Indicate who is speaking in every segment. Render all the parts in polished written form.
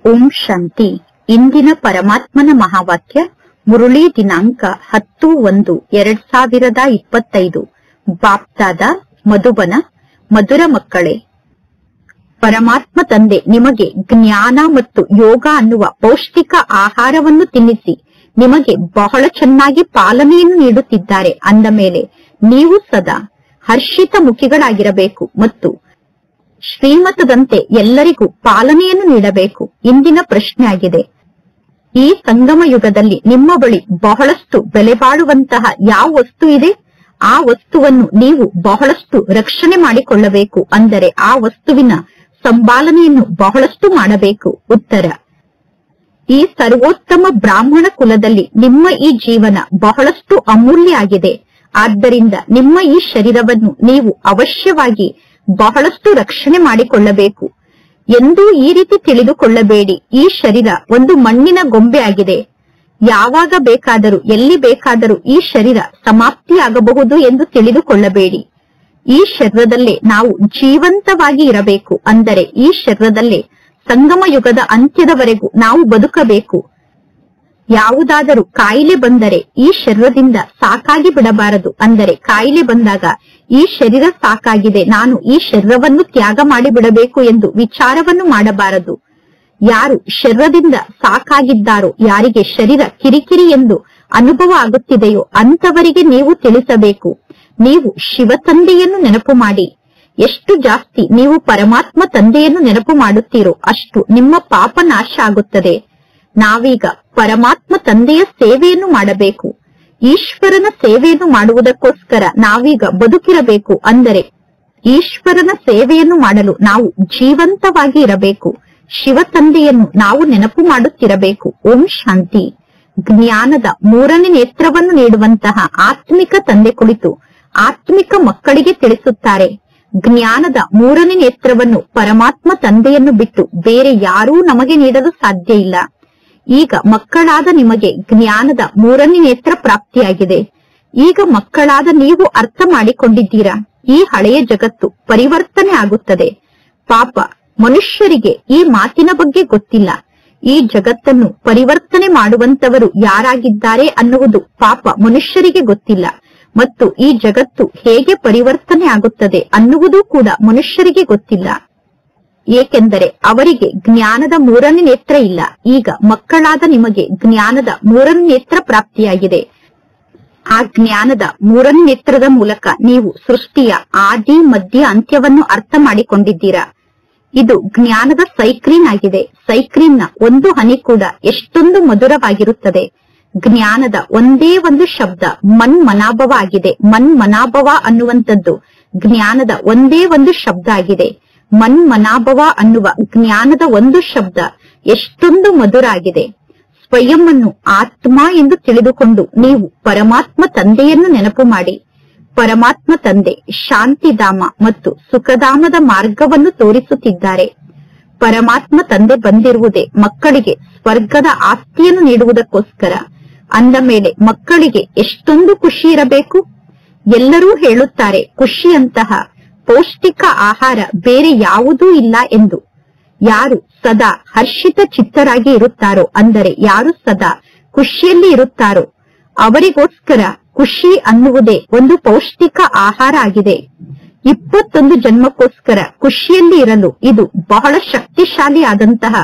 Speaker 1: ಓಂ ಶಾಂತಿ. ಇಂದಿನ ಪರಮಾತ್ಮನ ಮಹಾವಾಕ್ಯ ಮುರುಳಿ ದಿನಾಂಕ 10/1/2025. ಬಾಪ್ದಾದ ಮಧುಬನ. ಮಧುರ ಮಕ್ಕಳೇ, ಪರಮಾತ್ಮ ತಂದೆ ನಿಮಗೆ ಜ್ಞಾನ ಮತ್ತು ಯೋಗ ಅನ್ನುವ ಪೌಷ್ಟಿಕ ಆಹಾರವನ್ನು ತಿನ್ನಿಸಿ ನಿಮಗೆ ಬಹಳ ಚೆನ್ನಾಗಿ ಪಾಲನೆಯನ್ನು ನೀಡುತ್ತಿದ್ದಾರೆ. ಅಂದ ಮೇಲೆ ನೀವು ಸದಾ ಹರ್ಷಿತ ಮುಖಿಗಳಾಗಿರಬೇಕು ಮತ್ತು ಶ್ರೀಮತದಂತೆ ಎಲ್ಲರಿಗೂ ಪಾಲನೆಯನ್ನು ನೀಡಬೇಕು. ಇಂದಿನ ಪ್ರಶ್ನೆ ಆಗಿದೆ, ಈ ಸಂಗಮ ಯುಗದಲ್ಲಿ ನಿಮ್ಮ ಬಳಿ ಬಹಳಷ್ಟು ಬೆಲೆ ಬಾಳುವಂತಹ ಯಾವ ವಸ್ತು ಇದೆ? ಆ ವಸ್ತುವನ್ನು ನೀವು ಬಹಳಷ್ಟು ರಕ್ಷಣೆ ಮಾಡಿಕೊಳ್ಳಬೇಕು. ಅಂದರೆ ಆ ವಸ್ತುವಿನ ಸಂಪಾಲನೆಯನ್ನು ಬಹಳಷ್ಟು ಮಾಡಬೇಕು. ಉತ್ತರ, ಈ ಸರ್ವೋತ್ತಮ ಬ್ರಾಹ್ಮಣ ಕುಲದಲ್ಲಿ ನಿಮ್ಮ ಈ ಜೀವನ ಬಹಳಷ್ಟು ಅಮೂಲ್ಯ ಆಗಿದೆ. ಆದ್ದರಿಂದ ನಿಮ್ಮ ಈ ಶರೀರವನ್ನು ನೀವು ಅವಶ್ಯವಾಗಿ ಬಹಳಷ್ಟು ರಕ್ಷಣೆ ಮಾಡಿಕೊಳ್ಳಬೇಕು. ಎಂದೂ ಈ ರೀತಿ ತಿಳಿದುಕೊಳ್ಳಬೇಡಿ, ಈ ಶರೀರ ಒಂದು ಮಣ್ಣಿನ ಗೊಂಬೆ ಆಗಿದೆ. ಯಾವಾಗ ಬೇಕಾದರೂ ಎಲ್ಲಿ ಬೇಕಾದರೂ ಈ ಶರೀರ ಸಮಾಪ್ತಿಯಾಗಬಹುದು ಎಂದು ತಿಳಿದುಕೊಳ್ಳಬೇಡಿ. ಈ ಶರೀರದಲ್ಲೇ ನಾವು ಜೀವಂತವಾಗಿ ಇರಬೇಕು. ಅಂದರೆ ಈ ಶರೀರದಲ್ಲೇ ಸಂಗಮ ಯುಗದ ಅಂತ್ಯದವರೆಗೂ ನಾವು ಬದುಕಬೇಕು. ಯಾವುದಾದರೂ ಕಾಯಿಲೆ ಬಂದರೆ ಈ ಶರೀರದಿಂದ ಸಾಕಾಗಿ ಬಿಡಬಾರದು. ಅಂದರೆ ಕಾಯಿಲೆ ಬಂದಾಗ ಈ ಶರೀರ ಸಾಕಾಗಿದೆ, ನಾನು ಈ ಶರೀರವನ್ನು ತ್ಯಾಗ ಮಾಡಿ ಬಿಡಬೇಕು ಎಂದು ವಿಚಾರವನ್ನು ಮಾಡಬಾರದು. ಯಾರು ಶರೀರದಿಂದ ಸಾಕಾಗಿದ್ದಾರೋ, ಯಾರಿಗೆ ಶರೀರ ಕಿರಿಕಿರಿ ಎಂದು ಅನುಭವ ಆಗುತ್ತಿದೆಯೋ ಅಂತವರಿಗೆ ನೀವು ತಿಳಿಸಬೇಕು, ನೀವು ಶಿವ ತಂದೆಯನ್ನು ನೆನಪು ಮಾಡಿ. ಎಷ್ಟು ಜಾಸ್ತಿ ನೀವು ಪರಮಾತ್ಮ ತಂದೆಯನ್ನು ನೆನಪು ಮಾಡುತ್ತೀರೋ ಅಷ್ಟು ನಿಮ್ಮ ಪಾಪ ನಾಶ ಆಗುತ್ತದೆ. ನಾವೀಗ ಪರಮಾತ್ಮ ತಂದೆಯ ಸೇವೆಯನ್ನು ಮಾಡಬೇಕು. ಈಶ್ವರನ ಸೇವೆಯನ್ನು ಮಾಡುವುದಕ್ಕೋಸ್ಕರ ನಾವೀಗ ಬದುಕಿರಬೇಕು. ಅಂದರೆ ಈಶ್ವರನ ಸೇವೆಯನ್ನು ಮಾಡಲು ನಾವು ಜೀವಂತವಾಗಿ ಇರಬೇಕು. ಶಿವ ತಂದೆಯನ್ನು ನಾವು ನೆನಪು ಮಾಡುತ್ತಿರಬೇಕು. ಓಂ ಶಾಂತಿ. ಜ್ಞಾನದ 3ನೇ ನೇತ್ರವನ್ನು ನೀಡುವಂತಹ ಆತ್ಮಿಕ ತಂದೆ ಕುಳಿತು ಆತ್ಮಿಕ ಮಕ್ಕಳಿಗೆ ತಿಳಿಸುತ್ತಾರೆ. ಜ್ಞಾನದ 3ನೇ ನೇತ್ರವನ್ನು ಪರಮಾತ್ಮ ತಂದೆಯನ್ನು ಬಿಟ್ಟು ಬೇರೆ ಯಾರೂ ನಮಗೆ ನೀಡಲು ಸಾಧ್ಯ ಇಲ್ಲ. ಈಗ ಮಕ್ಕಳಾದ ನಿಮಗೆ ಜ್ಞಾನದ 3ನೇ ನೇತ್ರ ಪ್ರಾಪ್ತಿಯಾಗಿದೆ. ಈಗ ಮಕ್ಕಳಾದ ನೀವು ಅರ್ಥ ಮಾಡಿಕೊಂಡಿದ್ದೀರಾ, ಈ ಹಳೆಯ ಜಗತ್ತು ಪರಿವರ್ತನೆ ಆಗುತ್ತದೆ. ಪಾಪ ಮನುಷ್ಯರಿಗೆ ಈ ಮಾತಿನ ಬಗ್ಗೆ ಗೊತ್ತಿಲ್ಲ. ಈ ಜಗತ್ತನ್ನು ಪರಿವರ್ತನೆ ಮಾಡುವಂತವರು ಯಾರಾಗಿದ್ದಾರೆ ಅನ್ನುವುದು ಪಾಪ ಮನುಷ್ಯರಿಗೆ ಗೊತ್ತಿಲ್ಲ. ಮತ್ತು ಈ ಜಗತ್ತು ಹೇಗೆ ಪರಿವರ್ತನೆ ಆಗುತ್ತದೆ ಅನ್ನುವುದೂ ಕೂಡ ಮನುಷ್ಯರಿಗೆ ಗೊತ್ತಿಲ್ಲ. ಏಕೆಂದರೆ ಅವರಿಗೆ ಜ್ಞಾನದ 3ನೇ ನೇತ್ರ ಇಲ್ಲ. ಈಗ ಮಕ್ಕಳಾದ ನಿಮಗೆ ಜ್ಞಾನದ 3ನೇ ನೇತ್ರ ಪ್ರಾಪ್ತಿಯಾಗಿದೆ. ಆ ಜ್ಞಾನದ 3ನೇ ನೇತ್ರದ ಮೂಲಕ ನೀವು ಸೃಷ್ಟಿಯ ಆದಿ ಮಧ್ಯ ಅಂತ್ಯವನ್ನು ಅರ್ಥ ಮಾಡಿಕೊಂಡಿದ್ದೀರಾ. ಇದು ಜ್ಞಾನದ ಸೈಕ್ರೀನ್ ಆಗಿದೆ. ಸೈಕ್ರೀನ್ ನ ಒಂದು ಹನಿ ಕೂಡ ಎಷ್ಟೊಂದು ಮಧುರವಾಗಿರುತ್ತದೆ. ಜ್ಞಾನದ ಒಂದೇ ಒಂದು ಶಬ್ದ ಮನ್ ಮನಾಭವ ಆಗಿದೆ. ಮನ್ ಮನಾಭವ ಅನ್ನುವಂಥದ್ದು ಜ್ಞಾನದ ಒಂದೇ ಒಂದು ಶಬ್ದ ಆಗಿದೆ. ಮನ್ ಮನಾಭವ ಅನ್ನುವ ಜ್ಞಾನದ ಒಂದು ಶಬ್ದ ಎಷ್ಟೊಂದು ಮಧುರ ಆಗಿದೆ. ಸ್ವಯಂ ಅನ್ನು ಆತ್ಮ ಎಂದು ತಿಳಿದುಕೊಂಡು ನೀವು ಪರಮಾತ್ಮ ತಂದೆಯನ್ನು ನೆನಪು ಮಾಡಿ. ಪರಮಾತ್ಮ ತಂದೆ ಶಾಂತಿಧಾಮ ಮತ್ತು ಸುಖಧಾಮದ ಮಾರ್ಗವನ್ನು ತೋರಿಸುತ್ತಿದ್ದಾರೆ. ಪರಮಾತ್ಮ ತಂದೆ ಬಂದಿರುವುದೇ ಮಕ್ಕಳಿಗೆ ಸ್ವರ್ಗದ ಆಸ್ತಿಯನ್ನು ನೀಡುವುದಕ್ಕೋಸ್ಕರ. ಅಂದ ಮೇಲೆ ಮಕ್ಕಳಿಗೆ ಎಷ್ಟೊಂದು ಖುಷಿ ಇರಬೇಕು. ಎಲ್ಲರೂ ಹೇಳುತ್ತಾರೆ ಖುಷಿಯಂತಹ ಪೌಷ್ಟಿಕ ಆಹಾರ ಬೇರೆ ಯಾವುದೂ ಇಲ್ಲ ಎಂದು. ಯಾರು ಸದಾ ಹರ್ಷಿತ ಚಿತ್ತರಾಗಿ ಇರುತ್ತಾರೋ, ಅಂದರೆ ಯಾರು ಸದಾ ಖುಷಿಯಲ್ಲಿ ಇರುತ್ತಾರೋ ಅವರಿಗೋಸ್ಕರ ಖುಷಿ ಅನ್ನುವುದೇ ಒಂದು ಪೌಷ್ಟಿಕ ಆಹಾರ ಆಗಿದೆ. 21 ಜನ್ಮಕ್ಕೋಸ್ಕರ ಖುಷಿಯಲ್ಲಿ ಇರಲು ಇದು ಬಹಳ ಶಕ್ತಿಶಾಲಿ ಆದಂತಹ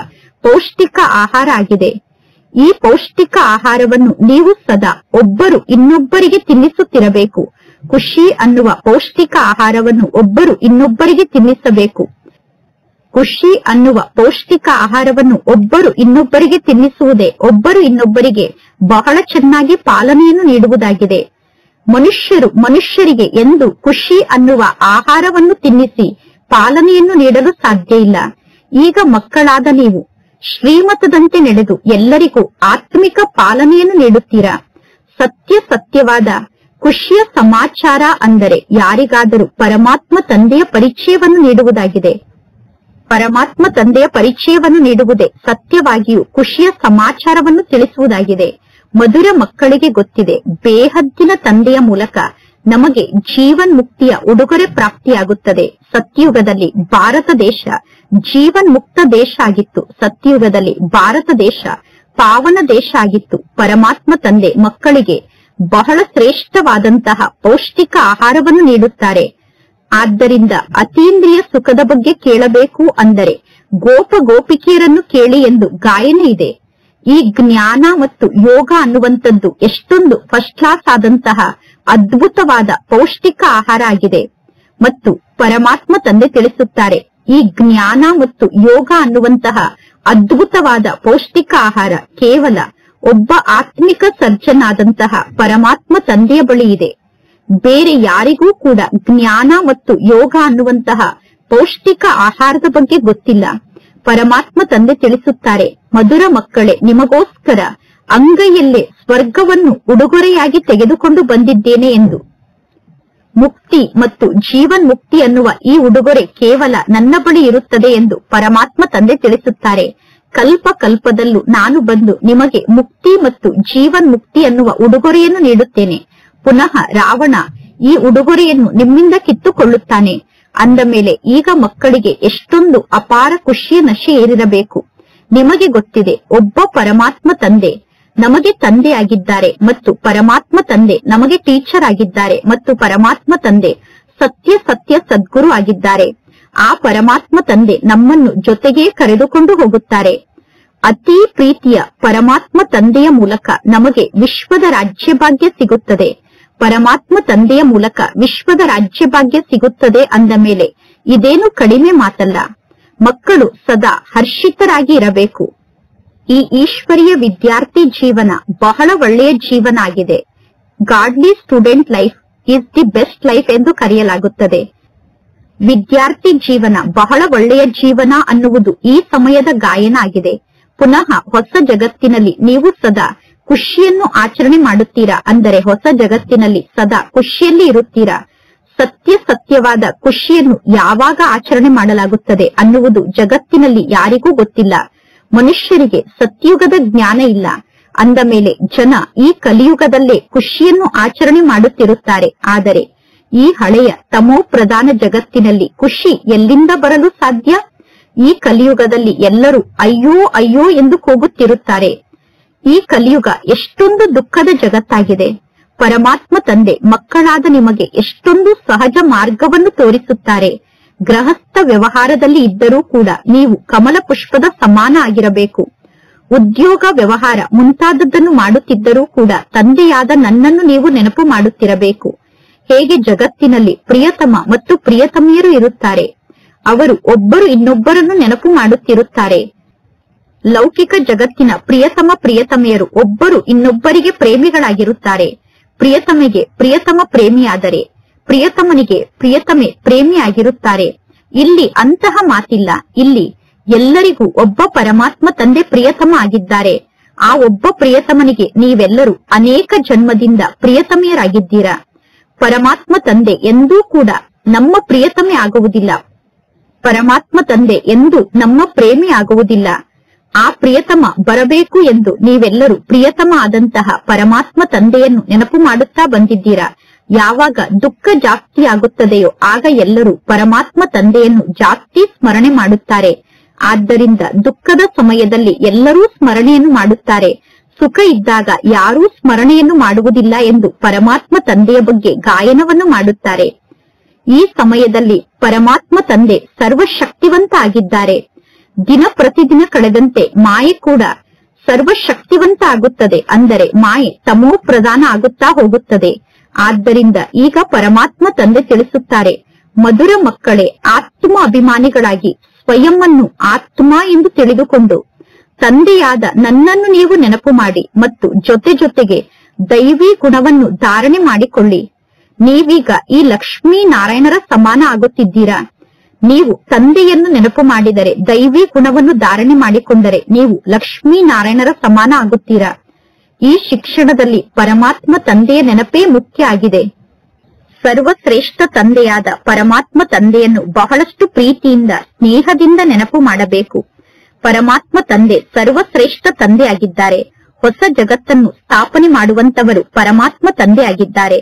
Speaker 1: ಪೌಷ್ಟಿಕ ಆಹಾರ ಆಗಿದೆ. ಈ ಪೌಷ್ಟಿಕ ಆಹಾರವನ್ನು ನೀವು ಸದಾ ಒಬ್ಬರು ಇನ್ನೊಬ್ಬರಿಗೆ ತಿನ್ನಿಸುತ್ತಿರಬೇಕು. ಖುಷಿ ಅನ್ನುವ ಪೌಷ್ಟಿಕ ಆಹಾರವನ್ನು ಒಬ್ಬರು ಇನ್ನೊಬ್ಬರಿಗೆ ತಿನ್ನಿಸಬೇಕು. ಖುಷಿ ಅನ್ನುವ ಪೌಷ್ಟಿಕ ಆಹಾರವನ್ನು ಒಬ್ಬರು ಇನ್ನೊಬ್ಬರಿಗೆ ತಿನ್ನಿಸುವುದೇ ಒಬ್ಬರು ಇನ್ನೊಬ್ಬರಿಗೆ ಬಹಳ ಚೆನ್ನಾಗಿ ಪಾಲನೆಯನ್ನು ನೀಡುವುದಾಗಿದೆ. ಮನುಷ್ಯರಿಗೆ ಎಂದು ಖುಷಿ ಅನ್ನುವ ಆಹಾರವನ್ನು ತಿನ್ನಿಸಿ ಪಾಲನೆಯನ್ನು ನೀಡಲು ಸಾಧ್ಯ ಇಲ್ಲ. ಈಗ ಮಕ್ಕಳಾದ ನೀವು ಶ್ರೀಮತದಂತೆ ನಡೆದು ಎಲ್ಲರಿಗೂ ಆತ್ಮಿಕ ಪಾಲನೆಯನ್ನು ನೀಡುತ್ತೀರಾ. ಸತ್ಯವಾದ ಖುಷಿಯ ಸಮಾಚಾರ ಅಂದರೆ ಯಾರಿಗಾದರೂ ಪರಮಾತ್ಮ ತಂದೆಯ ಪರಿಚಯವನ್ನು ನೀಡುವುದಾಗಿದೆ. ಪರಮಾತ್ಮ ತಂದೆಯ ಪರಿಚಯವನ್ನು ನೀಡುವುದೇ ಸತ್ಯವಾಗಿಯೂ ಖುಷಿಯ ಸಮಾಚಾರವನ್ನು ತಿಳಿಸುವುದಾಗಿದೆ. ಮಧುರ ಮಕ್ಕಳಿಗೆ ಗೊತ್ತಿದೆ, ಬೇಹದ್ದಿನ ತಂದೆಯ ಮೂಲಕ ನಮಗೆ ಜೀವನ್ ಮುಕ್ತಿಯ ಉಡುಗೊರೆ ಪ್ರಾಪ್ತಿಯಾಗುತ್ತದೆ. ಸತ್ಯಯುಗದಲ್ಲಿ ಭಾರತ ದೇಶ ಜೀವನ್ ಮುಕ್ತ ದೇಶ ಆಗಿತ್ತು. ಸತ್ಯಯುಗದಲ್ಲಿ ಭಾರತ ದೇಶ ಪಾವನ ದೇಶ ಆಗಿತ್ತು. ಪರಮಾತ್ಮ ತಂದೆ ಮಕ್ಕಳಿಗೆ ಬಹಳ ಶ್ರೇಷ್ಠವಾದಂತಹ ಪೌಷ್ಟಿಕ ಆಹಾರವನ್ನು ನೀಡುತ್ತಾರೆ. ಆದ್ದರಿಂದ ಅತೀಂದ್ರಿಯ ಸುಖದ ಬಗ್ಗೆ ಕೇಳಬೇಕು ಅಂದರೆ ಗೋಪ ಗೋಪಿಕೆಯರನ್ನು ಕೇಳಿ ಎಂದು ಗಾಯನ ಇದೆ. ಈ ಜ್ಞಾನ ಮತ್ತು ಯೋಗ ಅನ್ನುವಂಥದ್ದು ಎಷ್ಟೊಂದು ಫಸ್ಟ್ ಕ್ಲಾಸ್ ಆದಂತಹ ಅದ್ಭುತವಾದ ಪೌಷ್ಟಿಕ ಆಹಾರ ಆಗಿದೆ. ಮತ್ತು ಪರಮಾತ್ಮ ತಂದೆ ತಿಳಿಸುತ್ತಾರೆ, ಈ ಜ್ಞಾನ ಮತ್ತು ಯೋಗ ಅನ್ನುವಂತಹ ಅದ್ಭುತವಾದ ಪೌಷ್ಟಿಕ ಆಹಾರ ಕೇವಲ ಒಬ್ಬ ಆತ್ಮಿಕ ಸರ್ಜನಾದಂತಹ ಪರಮಾತ್ಮ ತಂದೆಯ ಬಳಿ ಇದೆ. ಬೇರೆ ಯಾರಿಗೂ ಕೂಡ ಜ್ಞಾನ ಮತ್ತು ಯೋಗ ಅನ್ನುವಂತಹ ಪೌಷ್ಟಿಕ ಆಹಾರದ ಬಗ್ಗೆ ಗೊತ್ತಿಲ್ಲ. ಪರಮಾತ್ಮ ತಂದೆ ತಿಳಿಸುತ್ತಾರೆ, ಮಧುರ ಮಕ್ಕಳೇ, ನಿಮಗೋಸ್ಕರ ಅಂಗೈಯಲ್ಲೇ ಸ್ವರ್ಗವನ್ನು ಉಡುಗೊರೆಯಾಗಿ ತೆಗೆದುಕೊಂಡು ಬಂದಿದ್ದೇನೆ ಎಂದು. ಮುಕ್ತಿ ಮತ್ತು ಜೀವನ್ ಮುಕ್ತಿ ಅನ್ನುವ ಈ ಉಡುಗೊರೆ ಕೇವಲ ನನ್ನ ಬಳಿ ಇರುತ್ತದೆ ಎಂದು ಪರಮಾತ್ಮ ತಂದೆ ತಿಳಿಸುತ್ತಾರೆ. ಕಲ್ಪ ಕಲ್ಪದಲ್ಲೂ ನಾನು ಬಂದು ನಿಮಗೆ ಮುಕ್ತಿ ಮತ್ತು ಜೀವನ್ ಮುಕ್ತಿ ಅನ್ನುವ ಉಡುಗೊರೆಯನ್ನು ನೀಡುತ್ತೇನೆ. ಪುನಃ ರಾವಣ ಈ ಉಡುಗೊರೆಯನ್ನು ನಿಮ್ಮಿಂದ ಕಿತ್ತುಕೊಳ್ಳುತ್ತಾನೆ. ಅಂದ ಮೇಲೆ ಈಗ ಮಕ್ಕಳಿಗೆ ಎಷ್ಟೊಂದು ಅಪಾರ ಖುಷಿಯ ನಶೆ ಏರಿರಬೇಕು. ನಿಮಗೆ ಗೊತ್ತಿದೆ, ಒಬ್ಬ ಪರಮಾತ್ಮ ತಂದೆ ನಮಗೆ ತಂದೆ ಆಗಿದ್ದಾರೆ ಮತ್ತು ಪರಮಾತ್ಮ ತಂದೆ ನಮಗೆ ಟೀಚರ್ ಆಗಿದ್ದಾರೆ ಮತ್ತು ಪರಮಾತ್ಮ ತಂದೆ ಸತ್ಯ ಸತ್ಯ ಸದ್ಗುರು ಆಗಿದ್ದಾರೆ. ಆ ಪರಮಾತ್ಮ ತಂದೆ ನಮ್ಮನ್ನು ಜೊತೆಗೇ ಕರೆದುಕೊಂಡು ಹೋಗುತ್ತಾರೆ. ಅತಿ ಪ್ರೀತಿಯ ಪರಮಾತ್ಮ ತಂದೆಯ ಮೂಲಕ ನಮಗೆ ವಿಶ್ವದ ರಾಜ್ಯಭಾಗ್ಯ ಸಿಗುತ್ತದೆ. ಪರಮಾತ್ಮ ತಂದೆಯ ಮೂಲಕ ವಿಶ್ವದ ರಾಜ್ಯಭಾಗ್ಯ ಸಿಗುತ್ತದೆ ಅಂದ ಮೇಲೆ ಇದೇನು ಕಡಿಮೆ ಮಾತಲ್ಲ. ಮಕ್ಕಳು ಸದಾ ಹರ್ಷಿತರಾಗಿ ಇರಬೇಕು. ಈ ಈಶ್ವರೀಯ ವಿದ್ಯಾರ್ಥಿ ಜೀವನ ಬಹಳ ಒಳ್ಳೆಯ ಜೀವನ ಆಗಿದೆ. Godly student life is the best life ಎಂದು ಕರೆಯಲಾಗುತ್ತದೆ. ವಿದ್ಯಾರ್ಥಿ ಜೀವನ ಬಹಳ ಒಳ್ಳೆಯ ಜೀವನ ಅನ್ನುವುದು ಈ ಸಮಯದ ಗಾಯನ ಆಗಿದೆ. ಪುನಃ ಹೊಸ ಜಗತ್ತಿನಲ್ಲಿ ನೀವು ಸದಾ ಖುಷಿಯನ್ನು ಆಚರಣೆ ಮಾಡುತ್ತೀರಾ ಅಂದರೆ ಹೊಸ ಜಗತ್ತಿನಲ್ಲಿ ಸದಾ ಖುಷಿಯಲ್ಲಿ ಇರುತ್ತೀರಾ. ಸತ್ಯ ಸತ್ಯವಾದ ಖುಷಿಯನ್ನು ಯಾವಾಗ ಆಚರಣೆ ಮಾಡಲಾಗುತ್ತದೆ ಅನ್ನುವುದು ಜಗತ್ತಿನಲ್ಲಿ ಯಾರಿಗೂ ಗೊತ್ತಿಲ್ಲ. ಮನುಷ್ಯರಿಗೆ ಸತ್ಯುಗದ ಜ್ಞಾನ ಇಲ್ಲ. ಅಂದ ಮೇಲೆ ಜನ ಈ ಕಲಿಯುಗದಲ್ಲೇ ಖುಷಿಯನ್ನು ಆಚರಣೆ ಮಾಡುತ್ತಿರುತ್ತಾರೆ. ಆದರೆ ಈ ಹಳೆಯ ತಮೋ ಪ್ರಧಾನ ಜಗತ್ತಿನಲ್ಲಿ ಖುಷಿ ಎಲ್ಲಿಂದ ಬರಲು ಸಾಧ್ಯ? ಈ ಕಲಿಯುಗದಲ್ಲಿ ಎಲ್ಲರೂ ಅಯ್ಯೋ ಅಯ್ಯೋ ಎಂದು ಕೂಗುತ್ತಿರುತ್ತಾರೆ. ಈ ಕಲಿಯುಗ ಎಷ್ಟೊಂದು ದುಃಖದ ಜಗತ್ತಾಗಿದೆ. ಪರಮಾತ್ಮ ತಂದೆ ಮಕ್ಕಳಾದ ನಿಮಗೆ ಎಷ್ಟೊಂದು ಸಹಜ ಮಾರ್ಗವನ್ನು ತೋರಿಸುತ್ತಾರೆ. ಗೃಹಸ್ಥ ವ್ಯವಹಾರದಲ್ಲಿ ಇದ್ದರೂ ಕೂಡ ನೀವು ಕಮಲ ಪುಷ್ಪದ ಸಮಾನ ಆಗಿರಬೇಕು. ಉದ್ಯೋಗ ವ್ಯವಹಾರ ಮುಂತಾದದ್ದನ್ನು ಮಾಡುತ್ತಿದ್ದರೂ ಕೂಡ ತಂದೆಯಾದ ನನ್ನನ್ನು ನೀವು ನೆನಪು ಮಾಡುತ್ತಿರಬೇಕು. ಹೇಗೆ ಜಗತ್ತಿನಲ್ಲಿ ಪ್ರಿಯತಮ ಮತ್ತು ಪ್ರಿಯತಮಿಯರು ಇರುತ್ತಾರೆ, ಅವರು ಒಬ್ಬರು ಇನ್ನೊಬ್ಬರನ್ನು ನೆನಪು ಮಾಡುತ್ತಿರುತ್ತಾರೆ. ಲೌಕಿಕ ಜಗತ್ತಿನ ಪ್ರಿಯತಮ ಪ್ರಿಯತಮೆಯರು ಒಬ್ಬರು ಇನ್ನೊಬ್ಬರಿಗೆ ಪ್ರೇಮಿಗಳಾಗಿರುತ್ತಾರೆ. ಪ್ರಿಯತಮೆಗೆ ಪ್ರಿಯತಮ ಪ್ರೇಮಿಯಾದರೆ ಪ್ರಿಯತಮನಿಗೆ ಪ್ರಿಯತಮೆ ಪ್ರೇಮಿಯಾಗಿರುತ್ತಾರೆ. ಇಲ್ಲಿ ಅಂತಹ ಮಾತಿಲ್ಲ. ಇಲ್ಲಿ ಎಲ್ಲರಿಗೂ ಒಬ್ಬ ಪರಮಾತ್ಮ ತಂದೆ ಪ್ರಿಯತಮ ಆಗಿದ್ದಾರೆ. ಆ ಒಬ್ಬ ಪ್ರಿಯತಮನಿಗೆ ನೀವೆಲ್ಲರೂ ಅನೇಕ ಜನ್ಮದಿಂದ ಪ್ರಿಯತಮೆಯರಾಗಿದ್ದೀರಾ. ಪರಮಾತ್ಮ ತಂದೆ ಎಂದೂ ಕೂಡ ನಮ್ಮ ಪ್ರಿಯತಮೆ ಆಗುವುದಿಲ್ಲ. ಪರಮಾತ್ಮ ತಂದೆ ಎಂದೂ ನಮ್ಮ ಪ್ರೇಮಿ ಆಗುವುದಿಲ್ಲ. ಆ ಪ್ರಿಯತಮ ಬರಬೇಕು ಎಂದು ನೀವೆಲ್ಲರೂ ಪ್ರಿಯತಮ ಆದಂತಹ ಪರಮಾತ್ಮ ತಂದೆಯನ್ನು ನೆನಪು ಮಾಡುತ್ತಾ ಬಂದಿದ್ದೀರಾ. ಯಾವಾಗ ದುಃಖ ಜಾಸ್ತಿ ಆಗುತ್ತದೆಯೋ ಆಗ ಎಲ್ಲರೂ ಪರಮಾತ್ಮ ತಂದೆಯನ್ನು ಜಾಸ್ತಿ ಸ್ಮರಣೆ ಮಾಡುತ್ತಾರೆ. ಆದ್ದರಿಂದ ದುಃಖದ ಸಮಯದಲ್ಲಿ ಎಲ್ಲರೂ ಸ್ಮರಣೆಯನ್ನು ಮಾಡುತ್ತಾರೆ. ಸುಖ ಇದ್ದಾಗ ಯಾರೂ ಸ್ಮರಣೆಯನ್ನು ಮಾಡುವುದಿಲ್ಲ ಎಂದು ಪರಮಾತ್ಮ ತಂದೆಯ ಬಗ್ಗೆ ಗಾಯನವನ್ನು ಮಾಡುತ್ತಾರೆ. ಈ ಸಮಯದಲ್ಲಿ ಪರಮಾತ್ಮ ತಂದೆ ಸರ್ವಶಕ್ತಿವಂತ ಆಗಿದ್ದಾರೆ. ದಿನ ಪ್ರತಿದಿನ ಕಳೆದಂತೆ ಮಾಯೆ ಕೂಡ ಸರ್ವಶಕ್ತಿವಂತ ಆಗುತ್ತದೆ. ಅಂದರೆ ಮಾಯೆ ತಮೋ ಪ್ರಧಾನ ಆಗುತ್ತಾ ಹೋಗುತ್ತದೆ. ಆದ್ದರಿಂದ ಈಗ ಪರಮಾತ್ಮ ತಂದೆ ತಿಳಿಸುತ್ತಾರೆ, ಮಧುರ ಮಕ್ಕಳೇ, ಆತ್ಮ ಅಭಿಮಾನಿಗಳಾಗಿ ಸ್ವಯಂವನ್ನು ಆತ್ಮ ಎಂದು ತಿಳಿದುಕೊಂಡು ತಂದೆಯಾದ ನನ್ನನ್ನು ನೀವು ನೆನಪು ಮಾಡಿ ಮತ್ತು ಜೊತೆ ಜೊತೆಗೆ ದೈವಿ ಗುಣವನ್ನು ಧಾರಣೆ ಮಾಡಿಕೊಳ್ಳಿ. ನೀವೀಗ ಈ ಲಕ್ಷ್ಮೀ ನಾರಾಯಣರ ಸಮಾನ ಆಗುತ್ತಿದ್ದೀರಾ. ನೀವು ತಂದೆಯನ್ನು ನೆನಪು ಮಾಡಿದರೆ, ದೈವಿ ಗುಣವನ್ನು ಧಾರಣೆ ಮಾಡಿಕೊಂಡರೆ ನೀವು ಲಕ್ಷ್ಮೀ ನಾರಾಯಣರ ಸಮಾನ ಆಗುತ್ತೀರಾ. ಈ ಶಿಕ್ಷಣದಲ್ಲಿ ಪರಮಾತ್ಮ ತಂದೆಯ ನೆನಪೇ ಮುಖ್ಯ ಆಗಿದೆ. ಸರ್ವಶ್ರೇಷ್ಠ ತಂದೆಯಾದ ಪರಮಾತ್ಮ ತಂದೆಯನ್ನು ಬಹಳಷ್ಟು ಪ್ರೀತಿಯಿಂದ ಸ್ನೇಹದಿಂದ ನೆನಪು ಮಾಡಬೇಕು. ಪರಮಾತ್ಮ ತಂದೆ ಸರ್ವಶ್ರೇಷ್ಠ ತಂದೆ ಆಗಿದ್ದಾರೆ. ಹೊಸ ಜಗತ್ತನ್ನು ಸ್ಥಾಪನೆ ಮಾಡುವಂತವರು ಪರಮಾತ್ಮ ತಂದೆ ಆಗಿದ್ದಾರೆ.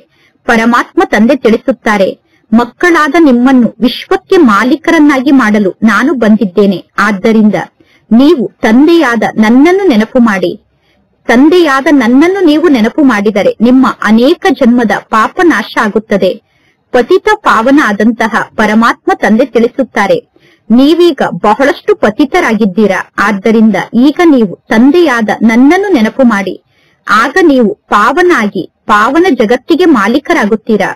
Speaker 1: ಪರಮಾತ್ಮ ತಂದೆ ತಿಳಿಸುತ್ತಾರೆ, ಮಕ್ಕಳಾದ ನಿಮ್ಮನ್ನು ವಿಶ್ವಕ್ಕೆ ಮಾಲೀಕರನ್ನಾಗಿ ಮಾಡಲು ನಾನು ಬಂದಿದ್ದೇನೆ. ಆದ್ದರಿಂದ ನೀವು ತಂದೆಯಾದ ನನ್ನನ್ನು ನೆನಪು ಮಾಡಿ. ತಂದೆಯಾದ ನನ್ನನ್ನು ನೀವು ನೆನಪು ಮಾಡಿದರೆ ನಿಮ್ಮ ಅನೇಕ ಜನ್ಮದ ಪಾಪ ನಾಶ ಆಗುತ್ತದೆ. ಪತಿತ ಪಾವನ ಆದಂತಹ ಪರಮಾತ್ಮ ತಂದೆ ತಿಳಿಸುತ್ತಾರೆ, ನೀವೀಗ ಬಹಳಷ್ಟು ಪತಿತರಾಗಿದ್ದೀರಾ. ಆದ್ದರಿಂದ ಈಗ ನೀವು ತಂದೆಯಾದ ನನ್ನನ್ನು ನೆನಪು ಮಾಡಿ. ಆಗ ನೀವು ಪಾವನಾಗಿ ಪಾವನ ಜಗತ್ತಿಗೆ ಮಾಲೀಕರಾಗುತ್ತೀರಾ.